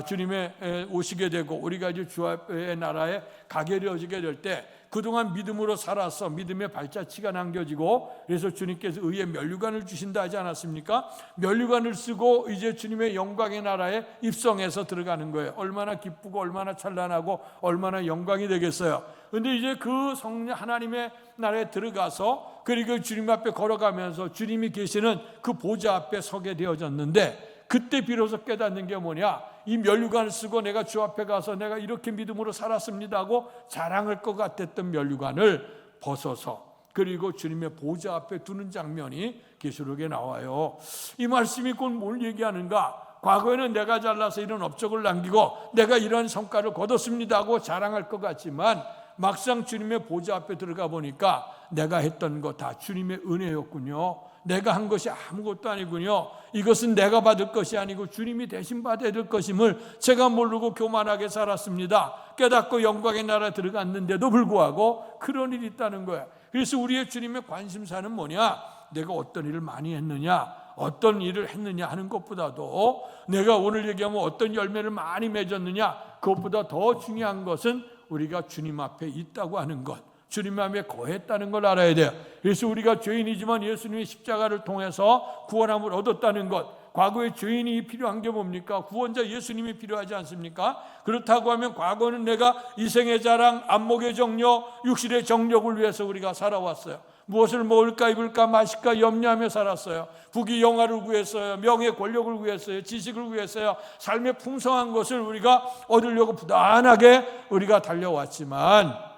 주님의 오시게 되고 우리가 이제 주의 나라에 가게 되어지게 될 때 그동안 믿음으로 살아서 믿음의 발자취가 남겨지고 그래서 주님께서 의의 면류관을 주신다 하지 않았습니까? 면류관을 쓰고 이제 주님의 영광의 나라에 입성해서 들어가는 거예요. 얼마나 기쁘고 얼마나 찬란하고 얼마나 영광이 되겠어요. 그런데 이제 그 성령 하나님의 나라에 들어가서 그리고 주님 앞에 걸어가면서 주님이 계시는 그 보좌 앞에 서게 되어졌는데 그때 비로소 깨닫는 게 뭐냐? 이 면류관을 쓰고 내가 주 앞에 가서 내가 이렇게 믿음으로 살았습니다 하고 자랑할 것 같았던 면류관을 벗어서 그리고 주님의 보좌 앞에 두는 장면이 계시록에 나와요. 이 말씀이 곧 뭘 얘기하는가? 과거에는 내가 잘나서 이런 업적을 남기고 내가 이런 성과를 거뒀습니다 하고 자랑할 것 같지만 막상 주님의 보좌 앞에 들어가 보니까 내가 했던 거 다 주님의 은혜였군요. 내가 한 것이 아무것도 아니군요. 이것은 내가 받을 것이 아니고 주님이 대신 받아야 될 것임을 제가 모르고 교만하게 살았습니다. 깨닫고 영광의 나라에 들어갔는데도 불구하고 그런 일이 있다는 거예요. 그래서 우리의 주님의 관심사는 뭐냐? 내가 어떤 일을 많이 했느냐, 어떤 일을 했느냐 하는 것보다도 내가 오늘 얘기하면 어떤 열매를 많이 맺었느냐, 그것보다 더 중요한 것은 우리가 주님 앞에 있다고 하는 것, 주님 앞에 거했다는 걸 알아야 돼요. 그래서 우리가 죄인이지만 예수님의 십자가를 통해서 구원함을 얻었다는 것, 과거에 죄인이 필요한 게 뭡니까? 구원자 예수님이 필요하지 않습니까? 그렇다고 하면 과거는 내가 이생의 자랑, 안목의 정력, 육신의 정력을 위해서 우리가 살아왔어요. 무엇을 먹을까 입을까 마실까 염려하며 살았어요. 부귀 영화를 구했어요. 명예 권력을 구했어요. 지식을 구했어요. 삶의 풍성한 것을 우리가 얻으려고 부단하게 우리가 달려왔지만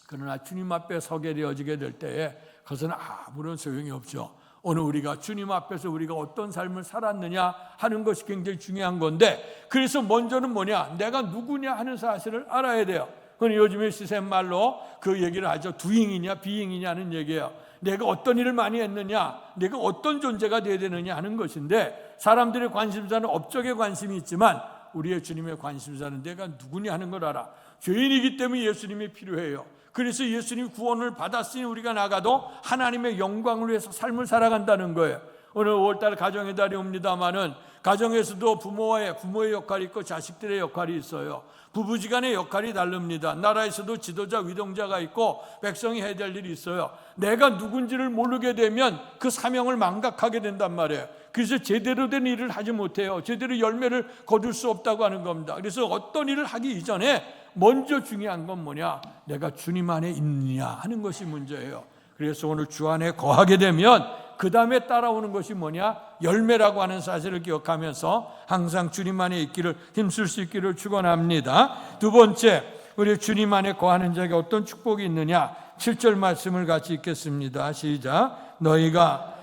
그러나 주님 앞에 서게 되어지게 될 때에 그것은 아무런 소용이 없죠. 오늘 우리가 주님 앞에서 우리가 어떤 삶을 살았느냐 하는 것이 굉장히 중요한 건데, 그래서 먼저는 뭐냐? 내가 누구냐 하는 사실을 알아야 돼요. 그건 요즘에 시샘말로 그 얘기를 하죠. 두잉이냐 비잉이냐는 얘기예요. 내가 어떤 일을 많이 했느냐, 내가 어떤 존재가 되어야 되느냐 하는 것인데, 사람들의 관심사는 업적에 관심이 있지만 우리의 주님의 관심사는 내가 누구냐 하는 걸 알아. 죄인이기 때문에 예수님이 필요해요. 그래서 예수님 구원을 받았으니 우리가 나가도 하나님의 영광을 위해서 삶을 살아간다는 거예요. 오늘 5월달 가정의 달이 옵니다마는 가정에서도 부모의 역할이 있고 자식들의 역할이 있어요. 부부지간의 역할이 다릅니다. 나라에서도 지도자, 위동자가 있고 백성이 해야 될 일이 있어요. 내가 누군지를 모르게 되면 그 사명을 망각하게 된단 말이에요. 그래서 제대로 된 일을 하지 못해요. 제대로 열매를 거둘 수 없다고 하는 겁니다. 그래서 어떤 일을 하기 이전에 먼저 중요한 건 뭐냐? 내가 주님 안에 있느냐 하는 것이 문제예요. 그래서 오늘 주 안에 거하게 되면 그 다음에 따라오는 것이 뭐냐? 열매라고 하는 사실을 기억하면서 항상 주님 안에 있기를, 힘쓸 수 있기를 축원합니다. 두 번째, 우리 주님 안에 거하는 자에게 어떤 축복이 있느냐? 7절 말씀을 같이 읽겠습니다. 시작. 너희가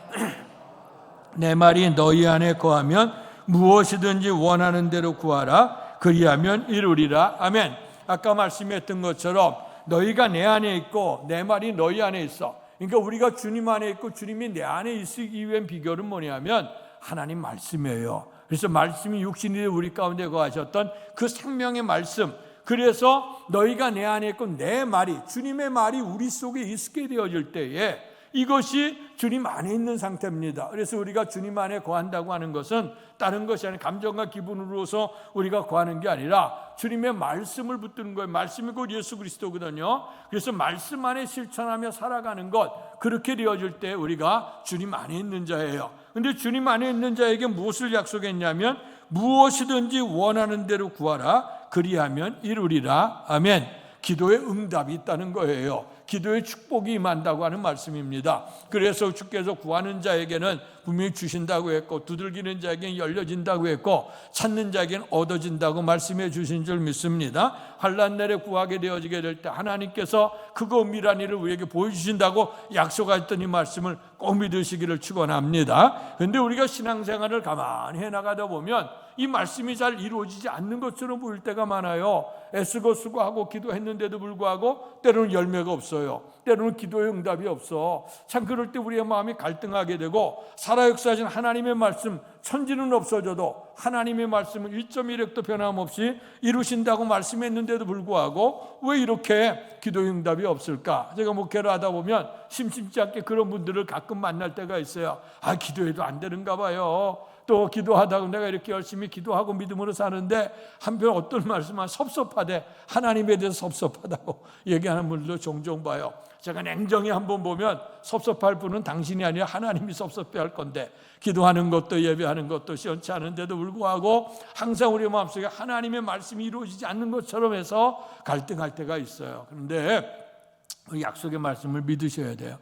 내 말이 너희 안에 거하면 무엇이든지 원하는 대로 구하라. 그리하면 이루리라. 아멘. 아까 말씀했던 것처럼 너희가 내 안에 있고 내 말이 너희 안에 있어. 그러니까 우리가 주님 안에 있고 주님이 내 안에 있기 위한 비결은 뭐냐면 하나님 말씀이에요. 그래서 말씀이 육신이 되어 우리 가운데 거하셨던 그 생명의 말씀. 그래서 너희가 내 안에 있고 내 말이, 주님의 말이 우리 속에 있게 되어질 때에 이것이 주님 안에 있는 상태입니다. 그래서 우리가 주님 안에 거한다고 하는 것은 다른 것이 아니라 감정과 기분으로서 우리가 거하는 게 아니라 주님의 말씀을 붙드는 거예요. 말씀이 곧 예수 그리스도거든요. 그래서 말씀 안에 실천하며 살아가는 것, 그렇게 되어질 때 우리가 주님 안에 있는 자예요. 그런데 주님 안에 있는 자에게 무엇을 약속했냐면 무엇이든지 원하는 대로 구하라. 그리하면 이루리라. 아멘. 기도의 응답이 있다는 거예요. 기도의 축복이 임한다고 하는 말씀입니다. 그래서 주께서 구하는 자에게는 분명히 주신다고 했고, 두들기는 자에게는 열려진다고 했고, 찾는 자에게는 얻어진다고 말씀해 주신 줄 믿습니다. 환난 날에 구하게 되어지게 될 때 하나님께서 그거 은밀한 일을 우리에게 보여주신다고 약속하셨던 이 말씀을 꼭 믿으시기를 축원합니다. 그런데 우리가 신앙생활을 가만히 해나가다 보면 이 말씀이 잘 이루어지지 않는 것처럼 보일 때가 많아요. 애쓰고 수고하고 기도했는데도 불구하고 때로는 열매가 없어요. 때로는 기도의 응답이 없어. 참 그럴 때 우리의 마음이 갈등하게 되고, 살아 역사하신 하나님의 말씀, 천지는 없어져도 하나님의 말씀은 1.1획도 변함없이 이루신다고 말씀했는데도 불구하고 왜 이렇게 기도의 응답이 없을까? 제가 목회를 하다 보면 심심치 않게 그런 분들을 가끔 만날 때가 있어요. 기도해도 안 되는가 봐요. 또 기도하다가 내가 이렇게 열심히 기도하고 믿음으로 사는데 한편 어떤 말씀은 섭섭하대, 하나님에 대해서 섭섭하다고 얘기하는 분들도 종종 봐요. 제가 냉정히 한번 보면 섭섭할 분은 당신이 아니라 하나님이 섭섭해할 건데, 기도하는 것도 예배하는 것도 시원치 않은데도 불구하고 항상 우리 마음속에 하나님의 말씀이 이루어지지 않는 것처럼 해서 갈등할 때가 있어요. 그런데 약속의 말씀을 믿으셔야 돼요.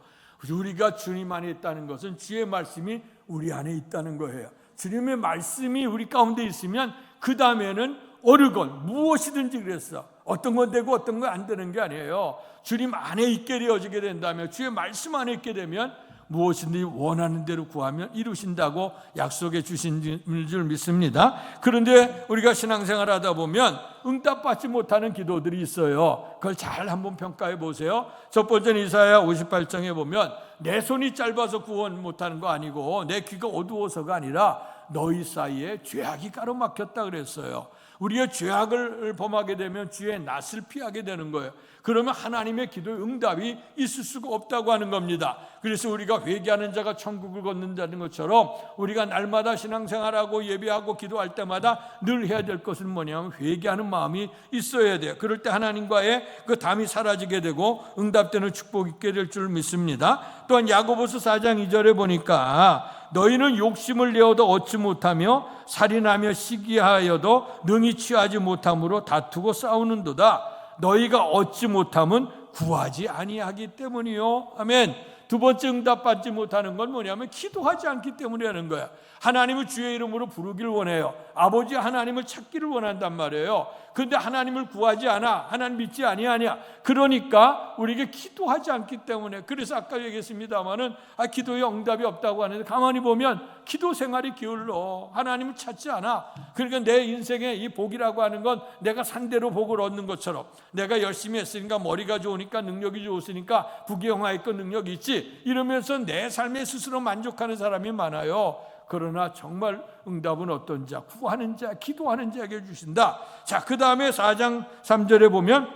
우리가 주님 안에 있다는 것은 주의 말씀이 우리 안에 있다는 거예요. 주님의 말씀이 우리 가운데 있으면 그 다음에는 어느 것 무엇이든지 그랬어. 어떤 건 되고 어떤 건 안 되는 게 아니에요. 주님 안에 있게 되어지게 된다면, 주의 말씀 안에 있게 되면 무엇이든지 원하는 대로 구하면 이루신다고 약속해 주신 줄 믿습니다. 그런데 우리가 신앙생활 하다 보면 응답받지 못하는 기도들이 있어요. 그걸 잘 한번 평가해 보세요. 첫 번째는 이사야 58장에 보면 내 손이 짧아서 구원 못하는 거 아니고 내 귀가 어두워서가 아니라 너희 사이에 죄악이 가로막혔다 그랬어요. 우리의 죄악을 범하게 되면 주의 낯을 피하게 되는 거예요. 그러면 하나님의 기도의 응답이 있을 수가 없다고 하는 겁니다. 그래서 우리가 회개하는 자가 천국을 걷는다는 것처럼 우리가 날마다 신앙생활하고 예배하고 기도할 때마다 늘 해야 될 것은 뭐냐면 회개하는 마음이 있어야 돼요. 그럴 때 하나님과의 그 담이 사라지게 되고 응답되는 축복이 있게 될 줄 믿습니다. 또한 야고보서 4장 2절에 보니까 너희는 욕심을 내어도 얻지 못하며 살인하며 시기하여도 능히 취하지 못함으로 다투고 싸우는도다. 너희가 얻지 못함은 구하지 아니하기 때문이요. 아멘. 두 번째 응답받지 못하는 건 뭐냐면 기도하지 않기 때문이라는 거야. 하나님을 주의 이름으로 부르기를 원해요. 아버지 하나님을 찾기를 원한단 말이에요. 그런데 하나님을 구하지 않아. 하나님 믿지 아니하냐. 그러니까 우리에게 기도하지 않기 때문에. 그래서 아까 얘기했습니다마는 기도에 응답이 없다고 하는데 가만히 보면 기도 생활이 게을러. 하나님을 찾지 않아. 그러니까 내 인생의 이 복이라고 하는 건 내가 상대로 복을 얻는 것처럼 내가 열심히 했으니까 머리가 좋으니까 능력이 좋으니까 부귀영화했고 능력이 있지 이러면서 내 삶에 스스로 만족하는 사람이 많아요. 그러나 정말 응답은 어떤 자, 구하는 자, 기도하는 자에게 주신다. 자, 그 다음에 4장 3절에 보면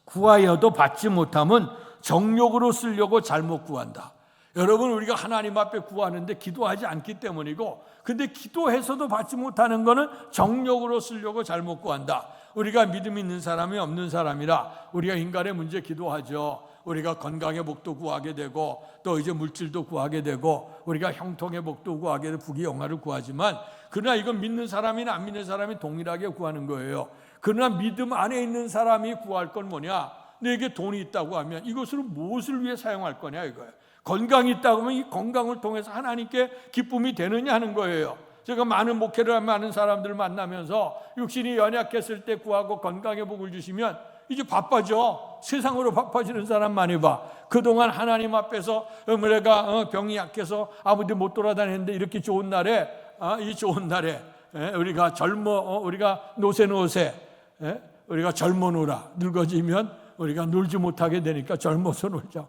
구하여도 받지 못함은 정욕으로 쓰려고 잘못 구한다. 여러분 우리가 하나님 앞에 구하는데 기도하지 않기 때문이고, 근데 기도해서도 받지 못하는 것은 정욕으로 쓰려고 잘못 구한다. 우리가 믿음 있는 사람이 없는 사람이라 우리가 인간의 문제 기도하죠. 우리가 건강의 복도 구하게 되고 또 이제 물질도 구하게 되고 우리가 형통의 복도 구하게 되고 부귀영화를 구하지만, 그러나 이건 믿는 사람이나 안 믿는 사람이 동일하게 구하는 거예요. 그러나 믿음 안에 있는 사람이 구할 건 뭐냐? 내게 돈이 있다고 하면 이것을 무엇을 위해 사용할 거냐 이거예요. 건강이 있다고 하면 이 건강을 통해서 하나님께 기쁨이 되느냐 하는 거예요. 제가 많은 목회를 하는 많은 사람들을 만나면서 육신이 연약했을 때 구하고 건강의 복을 주시면 이제 바빠져. 세상으로 바빠지는 사람 많이 봐. 그동안 하나님 앞에서 내가 병이 약해서 아무데 못 돌아다녔는데 이렇게 좋은 날에 이 좋은 날에 우리가 우리가 노세 우리가 젊어 놀아. 늙어지면 우리가 놀지 못하게 되니까 젊어서 놀자.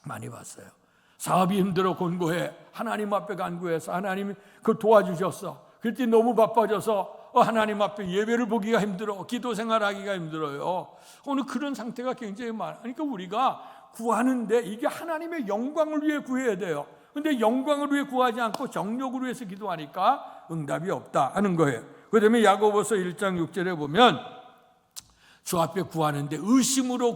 많이 봤어요. 사업이 힘들어 곤고해. 하나님 앞에 간구해서 하나님이 그걸 도와주셨어. 그때 너무 바빠져서 하나님 앞에 예배를 보기가 힘들어. 기도 생활하기가 힘들어요. 오늘 그런 상태가 굉장히 많아. 그러니까 우리가 구하는데 이게 하나님의 영광을 위해 구해야 돼요. 그런데 영광을 위해 구하지 않고 정욕을 위해서 기도하니까 응답이 없다 하는 거예요. 그다음에 야고보서 1장 6절에 보면 주 앞에 구하는데 의심으로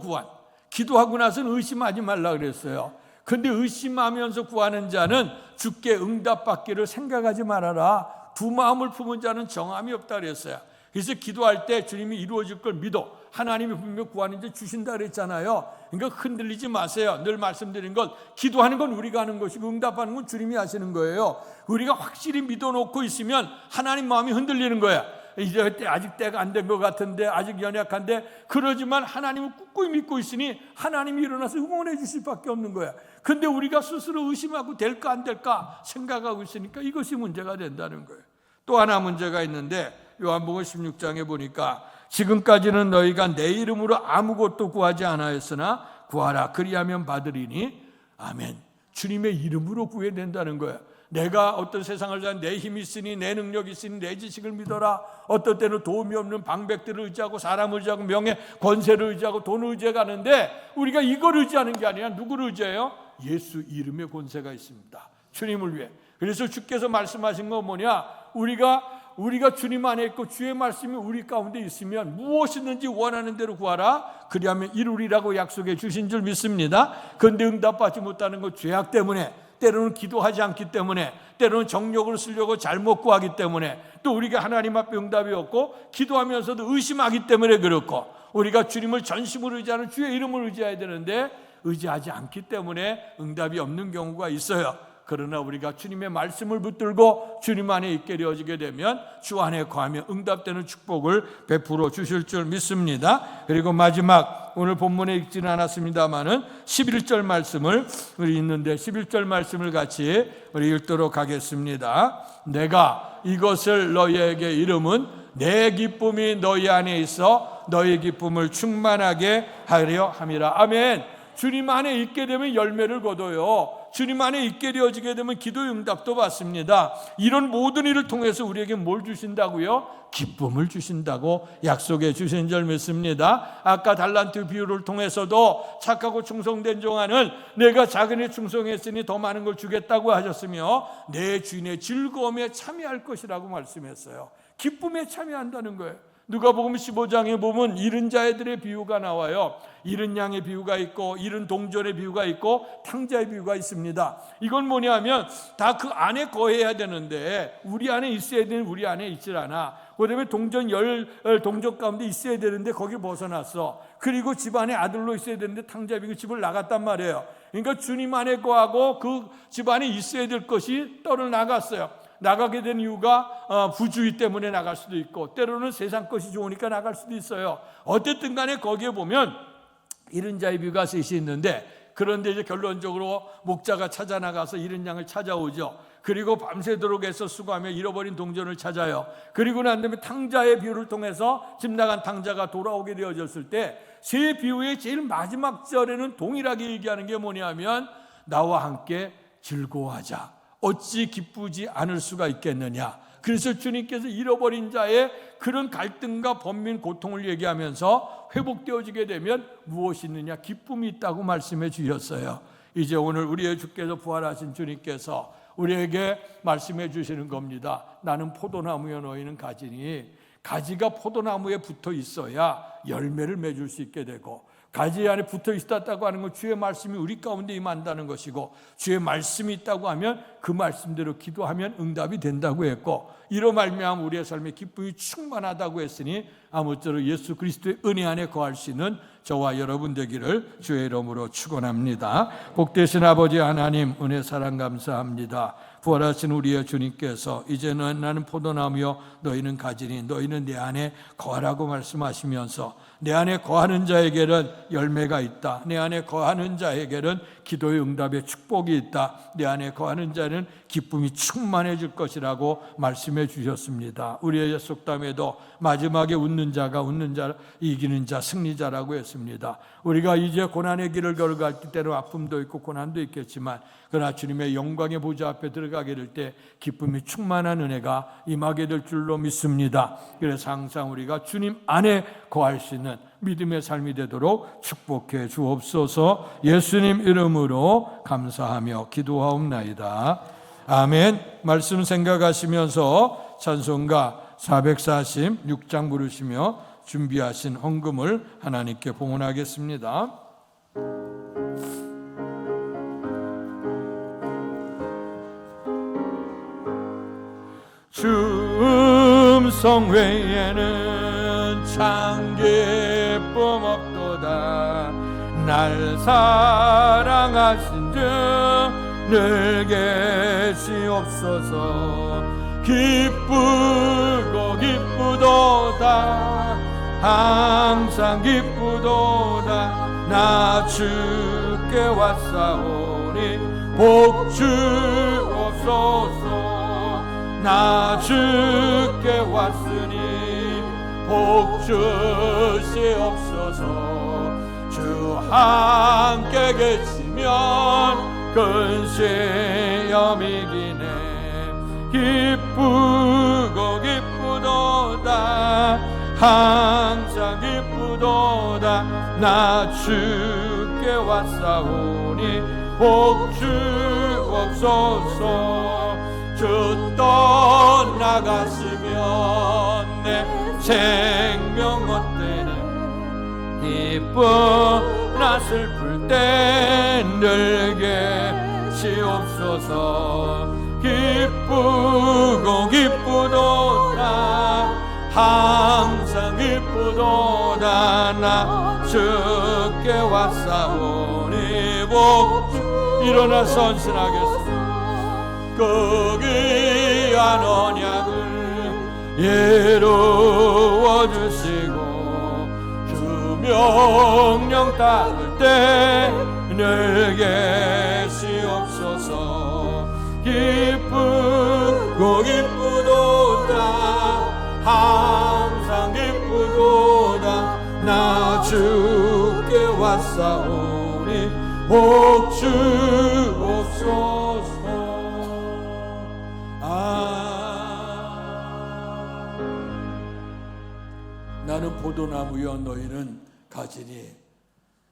기도하고 나서는 의심하지 말라 그랬어요. 그런데 의심하면서 구하는 자는 주께 응답받기를 생각하지 말아라. 두 마음을 품은 자는 정함이 없다 그랬어요. 그래서 기도할 때 주님이 이루어질 걸 믿어. 하나님이 분명 구하는 자 주신다 그랬잖아요. 그러니까 흔들리지 마세요. 늘 말씀드린 것, 기도하는 건 우리가 하는 것이고 응답하는 건 주님이 하시는 거예요. 우리가 확실히 믿어놓고 있으면 하나님 마음이 흔들리는 거야. 이제 아직 때가 안 된 것 같은데, 아직 연약한데, 그러지만 하나님을 꿋꿋이 믿고 있으니 하나님이 일어나서 응원해 주실 밖에 없는 거야. 근데 우리가 스스로 의심하고 될까 안 될까 생각하고 있으니까 이것이 문제가 된다는 거예요. 또 하나 문제가 있는데 요한복음 16장에 보니까 지금까지는 너희가 내 이름으로 아무것도 구하지 않았으나 구하라 그리하면 받으리니. 아멘. 주님의 이름으로 구해야 된다는 거예요. 내가 어떤 세상을 산 내 힘이 있으니, 내 능력이 있으니, 내 지식을 믿어라. 어떤 때는 도움이 없는 방백들을 의지하고, 사람을 의지하고, 명예, 권세를 의지하고, 돈을 의지해 가는데, 우리가 이걸 의지하는 게 아니라 누구를 의지해요? 예수 이름의 권세가 있습니다. 주님을 위해. 그래서 주께서 말씀하신 건 뭐냐? 우리가 주님 안에 있고 주의 말씀이 우리 가운데 있으면 무엇이든지 원하는 대로 구하라 그리하면 이루리라고 약속해 주신 줄 믿습니다. 그런데 응답받지 못하는 건 죄악 때문에, 때로는 기도하지 않기 때문에, 때로는 정욕을 쓰려고 잘못 구하기 때문에, 또 우리가 하나님 앞에 응답이 없고 기도하면서도 의심하기 때문에 그렇고, 우리가 주님을 전심으로 의지하는 주의 이름을 의지해야 되는데 의지하지 않기 때문에 응답이 없는 경우가 있어요. 그러나 우리가 주님의 말씀을 붙들고 주님 안에 있게 되어지게 되면 주 안에 거하며 응답되는 축복을 베풀어 주실 줄 믿습니다. 그리고 마지막, 오늘 본문에 읽지는 않았습니다마는 11절 말씀을 우리 읽는데, 11절 말씀을 같이 우리 읽도록 하겠습니다. 내가 이것을 너희에게 이름은 내 기쁨이 너희 안에 있어 너희 기쁨을 충만하게 하려 함이라. 아멘. 주님 안에 있게 되면 열매를 거둬요. 주님 안에 있게 되어지게 되면 기도의 응답도 받습니다. 이런 모든 일을 통해서 우리에게 뭘 주신다고요? 기쁨을 주신다고 약속해 주신 줄 믿습니다. 아까 달란트 비유를 통해서도 착하고 충성된 종아는 내가 작은 일 충성했으니 더 많은 걸 주겠다고 하셨으며 내 주인의 즐거움에 참여할 것이라고 말씀했어요. 기쁨에 참여한다는 거예요. 누가복음 15장에 보면 잃은 자들의 비유가 나와요. 잃은 양의 비유가 있고, 잃은 동전의 비유가 있고, 탕자의 비유가 있습니다. 이건 뭐냐면 다 그 안에 거해야 되는데 우리 안에 있어야 되는 우리 안에 있질 않아. 그다음에 동전 동전 가운데 있어야 되는데 거기 벗어났어. 그리고 집안에 아들로 있어야 되는데 탕자의 비유 집을 나갔단 말이에요. 그러니까 주님 안에 거하고 그 집안에 있어야 될 것이 떨어 나갔어요. 나가게 된 이유가 부주의 때문에 나갈 수도 있고, 때로는 세상 것이 좋으니까 나갈 수도 있어요. 어쨌든 간에 거기에 보면 잃은 자의 비유가 셋이 있는데, 그런데 이제 결론적으로 목자가 찾아 나가서 잃은 양을 찾아오죠. 그리고 밤새도록 해서 수고하며 잃어버린 동전을 찾아요. 그리고 난 다음에 탕자의 비유를 통해서 집 나간 탕자가 돌아오게 되어졌을 때, 세 비유의 제일 마지막 절에는 동일하게 얘기하는 게 뭐냐면 나와 함께 즐거워하자. 어찌 기쁘지 않을 수가 있겠느냐. 그래서 주님께서 잃어버린 자의 그런 갈등과 번민 고통을 얘기하면서 회복되어지게 되면 무엇이 있느냐? 기쁨이 있다고 말씀해 주셨어요. 이제 오늘 우리의 주께서 부활하신 주님께서 우리에게 말씀해 주시는 겁니다. 나는 포도나무여 너희는 가지니, 가지가 포도나무에 붙어 있어야 열매를 맺을 수 있게 되고, 가지 안에 붙어 있었다고 하는 건 주의 말씀이 우리 가운데 임한다는 것이고, 주의 말씀이 있다고 하면 그 말씀대로 기도하면 응답이 된다고 했고, 이로 말미암아 우리의 삶에 기쁨이 충만하다고 했으니 아무쪼록 예수 그리스도의 은혜 안에 거할 수 있는 저와 여러분 되기를 주의 이름으로 축원합니다. 복되신 아버지 하나님, 은혜 사랑 감사합니다. 부활하신 우리의 주님께서 이제는 나는 포도나무여 너희는 가지니 너희는 내 안에 거하라고 말씀하시면서, 내 안에 거하는 자에게는 열매가 있다. 내 안에 거하는 자에게는 기도의 응답의 축복이 있다. 내 안에 거하는 자는 기쁨이 충만해질 것이라고 말씀해 주셨습니다. 우리의 속담에도 마지막에 웃는 자가 웃는 자, 이기는 자, 승리자라고 했습니다. 우리가 이제 고난의 길을 걸어갈 때로 아픔도 있고 고난도 있겠지만, 그러나 주님의 영광의 보좌 앞에 들어가게 될 때 기쁨이 충만한 은혜가 임하게 될 줄로 믿습니다. 그래서 항상 우리가 주님 안에 거할 수 있는 믿음의 삶이 되도록 축복해 주옵소서. 예수님 이름으로 감사하며 기도하옵나이다. 아멘. 말씀 생각하시면서 찬송가 446장 부르시며 준비하신 헌금을 하나님께 봉헌하겠습니다. 주 음성 외에는 참 기쁨 없도다. 날 사랑하신 주 늘 계시옵소서. 기쁘고 기쁘도다. 항상 기쁘도다. 나 주께 왔사오니 복 주옵소서. 나 주께 왔으니 복 주시옵소서. 주 함께 계시면 근시염이 기네 기쁘고 기쁘도다 항상 기쁘도다 나 주께 왔사오니 복 주옵소서 주 떠나가시면 내 생명 헛되네 기쁘나 슬플 때 늘 계시옵소서 기쁘고 기쁘도다 항상 기쁘도다 나 주께 왔사오니 복 일어나 선신하겠습니다 그 귀한 언약을 예루어 주시고 명령 따를 때 늘 계시옵소서 기쁘고 기쁘도다 항상 기쁘도다 나 주께 왔사오니 복 주옵소서 나는 포도나무여 너희는 가지니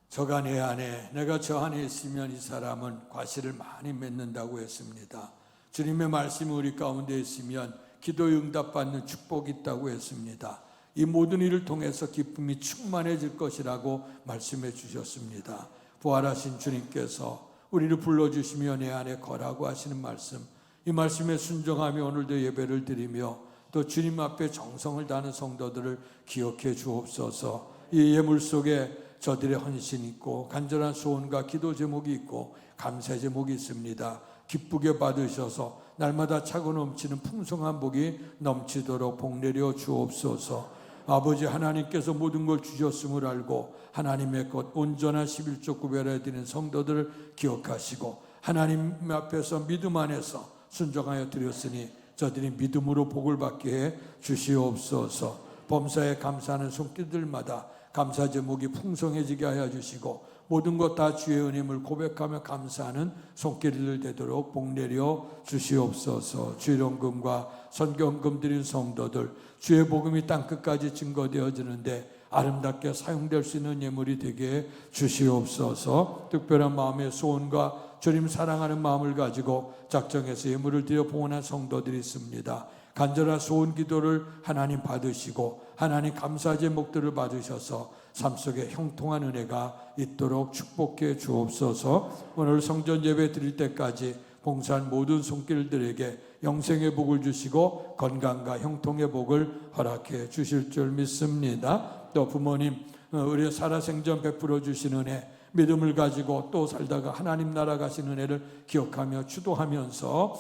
저가 내 안에 내가 저 안에 있으면 이 사람은 과실을 많이 맺는다고 했습니다. 주님의 말씀이 우리 가운데 있으면 기도에 응답받는 축복이 있다고 했습니다. 이 모든 일을 통해서 기쁨이 충만해질 것이라고 말씀해 주셨습니다. 부활하신 주님께서 우리를 불러주시며 내 안에 거라고 하시는 말씀, 이 말씀에 순종하며 오늘도 예배를 드리며 또 주님 앞에 정성을 다하는 성도들을 기억해 주옵소서. 이 예물 속에 저들의 헌신이 있고 간절한 소원과 기도 제목이 있고 감사 제목이 있습니다. 기쁘게 받으셔서 날마다 차고 넘치는 풍성한 복이 넘치도록 복내려 주옵소서. 아버지 하나님께서 모든 걸 주셨음을 알고 하나님의 것 온전한 11조 구별해 드리는 성도들을 기억하시고 하나님 앞에서 믿음 안에서 순종하여 드렸으니 저들이 믿음으로 복을 받게 해 주시옵소서. 범사에 감사하는 손길들마다 감사 제목이 풍성해지게 하여 주시고 모든 것 다 주의 은임을 고백하며 감사하는 손길들 되도록 복내려 주시옵소서. 주일원금과 선경금 드린 성도들 주의 복음이 땅끝까지 증거되어지는데 아름답게 사용될 수 있는 예물이 되게 주시옵소서. 특별한 마음의 소원과 주님 사랑하는 마음을 가지고 작정해서 예물을 드려 봉헌한 성도들이 있습니다. 간절한 소원 기도를 하나님 받으시고 하나님 감사 제목들을 받으셔서 삶 속에 형통한 은혜가 있도록 축복해 주옵소서. 오늘 성전 예배 드릴 때까지 봉사한 모든 손길들에게 영생의 복을 주시고 건강과 형통의 복을 허락해 주실 줄 믿습니다. 또 부모님 우리 살아생전 베풀어 주신 은혜, 믿음을 가지고 또 살다가 하나님 나라 가신 은혜를 기억하며 추도하면서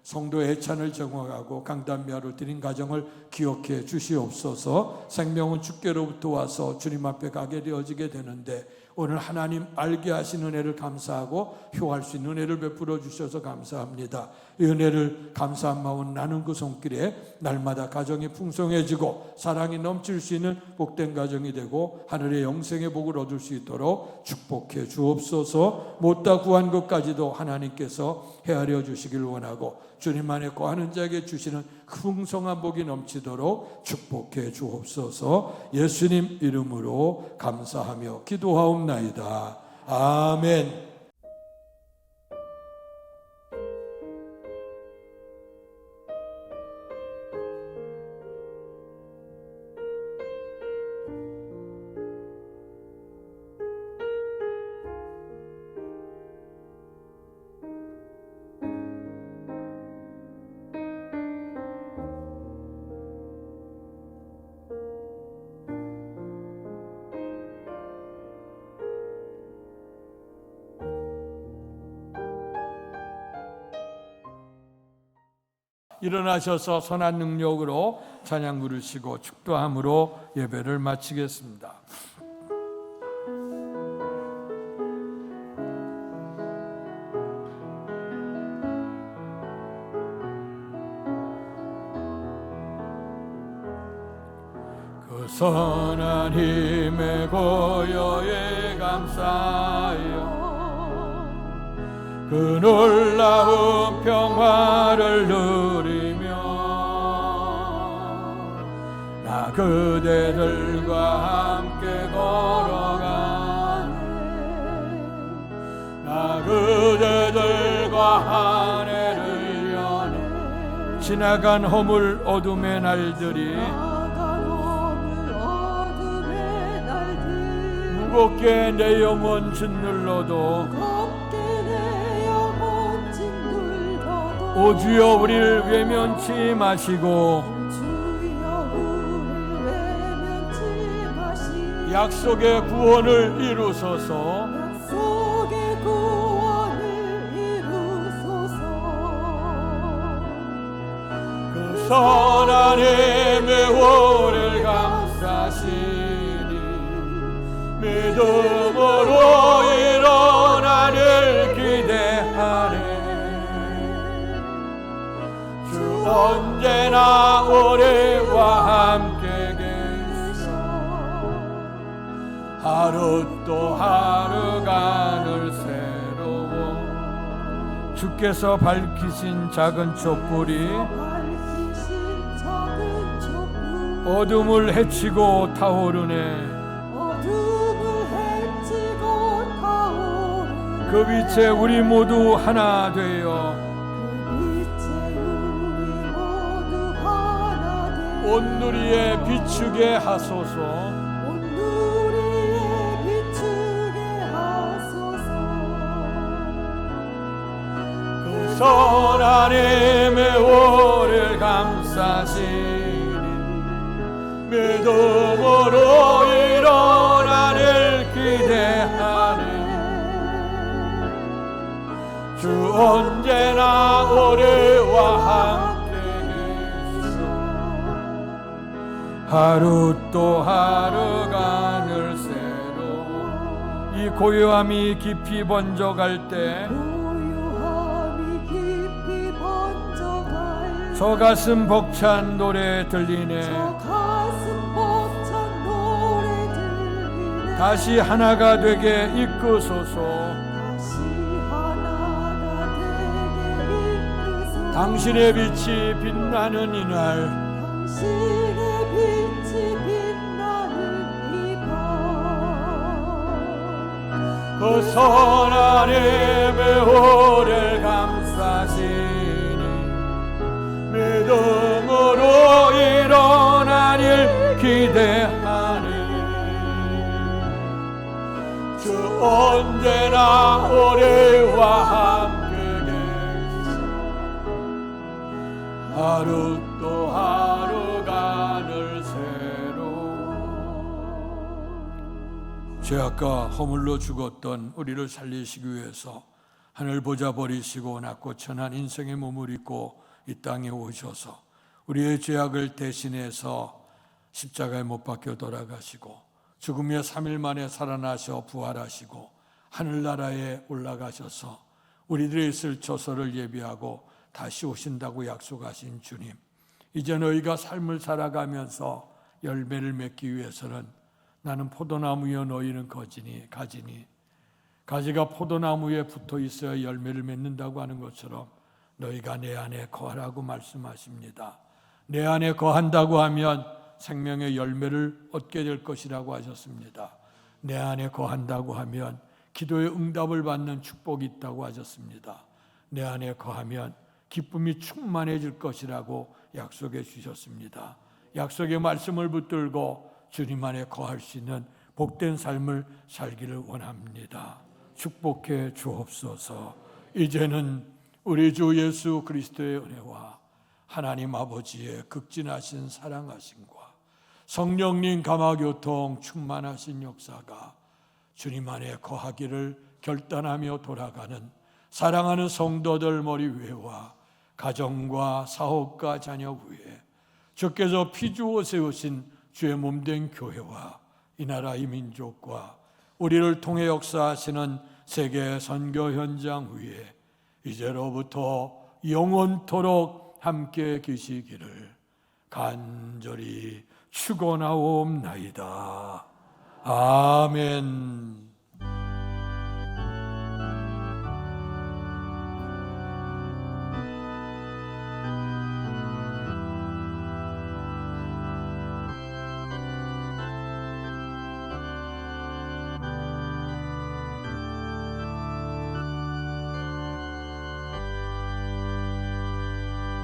성도 애찬을 정화하고 강단미화로 드린 가정을 기억해 주시옵소서. 생명은 주께로부터 와서 주님 앞에 가게 되어지게 되는데 오늘 하나님 알게 하신 은혜를 감사하고 효할 수 있는 은혜를 베풀어 주셔서 감사합니다. 이 은혜를 감사한 마음은 나는 그 손길에 날마다 가정이 풍성해지고 사랑이 넘칠 수 있는 복된 가정이 되고 하늘의 영생의 복을 얻을 수 있도록 축복해 주옵소서. 못다 구한 것까지도 하나님께서 헤아려 주시길 원하고 주님 안에 거하는 자에게 주시는 풍성한 복이 넘치도록 축복해 주옵소서. 예수님 이름으로 감사하며 기도하옵나이다. 아멘. 일어나셔서 선한 능력으로 찬양 부르시고 축도함으로 예배를 마치겠습니다. 그 선한 힘의 고요에 감사하여 그 놀라운 평화를 누리며 나 그대들과 함께 걸어가네. 나 그대들과 한 해를 여네. 지나간 허물 어둠의 날들이 무겁게 내 영혼 짓눌러도 오 주여 우리를 외면치 마시고 약속의 구원을 이루소서. 그 선한 힘의 오를 감싸시니 믿음으로 일어나를 기대하네. 주 언제나 우리와 함께 계셔 하루 또 하루가 늘 새로워. 주께서 밝히신 작은 촛불이 어둠을 헤치고 타오르네. 그 빛에 우리 모두 하나 되어 온누리에 비추게 하소서. 그 선한 힘의 오를 감싸시니 믿음으로 일어나를 기대하네. 주 언제나 우리와 함께 계셔 하루 또 하루가 늘 새로워. 이 고요함이 깊이 번져갈 때 저 가슴 벅찬 노래 들리네. 다시 하나가 되게 이끄소서. 당신의 빛이 빛나는 이날 그 선한 힘의 오를 감싸시니 믿음으로 일어나릴 기대하니 주 언제나 우리와 함께 계셔 하루 또 하루가 늘 새로워. 죄악과 허물로 죽었던 우리를 살리시기 위해서 하늘 보좌 버리시고 낮고 천한 인생의 몸을 입고 이 땅에 오셔서 우리의 죄악을 대신해서 십자가에 못 박혀 돌아가시고 죽음의 3일 만에 살아나셔 부활하시고 하늘나라에 올라가셔서 우리들의 있을 처소를 예비하고 다시 오신다고 약속하신 주님, 이제 너희가 삶을 살아가면서 열매를 맺기 위해서는 나는 포도나무여 너희는 가지니 가지가 포도나무에 붙어 있어야 열매를 맺는다고 하는 것처럼 너희가 내 안에 거하라고 말씀하십니다. 내 안에 거한다고 하면 생명의 열매를 얻게 될 것이라고 하셨습니다. 내 안에 거한다고 하면 기도의 응답을 받는 축복이 있다고 하셨습니다. 내 안에 거하면 기쁨이 충만해질 것이라고 약속해 주셨습니다. 약속의 말씀을 붙들고 주님 안에 거할 수 있는 복된 삶을 살기를 원합니다. 축복해 주옵소서. 이제는 우리 주 예수 그리스도의 은혜와 하나님 아버지의 극진하신 사랑하심과 성령님 감화교통 충만하신 역사가 주님 안에 거하기를 결단하며 돌아가는 사랑하는 성도들 머리 위에와 가정과 사업과 자녀 위에 주께서 피주어 세우신 주의 몸된 교회와 이 나라 이 민족과 우리를 통해 역사하시는 세계 선교 현장 위에 이제로부터 영원토록 함께 계시기를 간절히 축원하옵나이다. 아멘.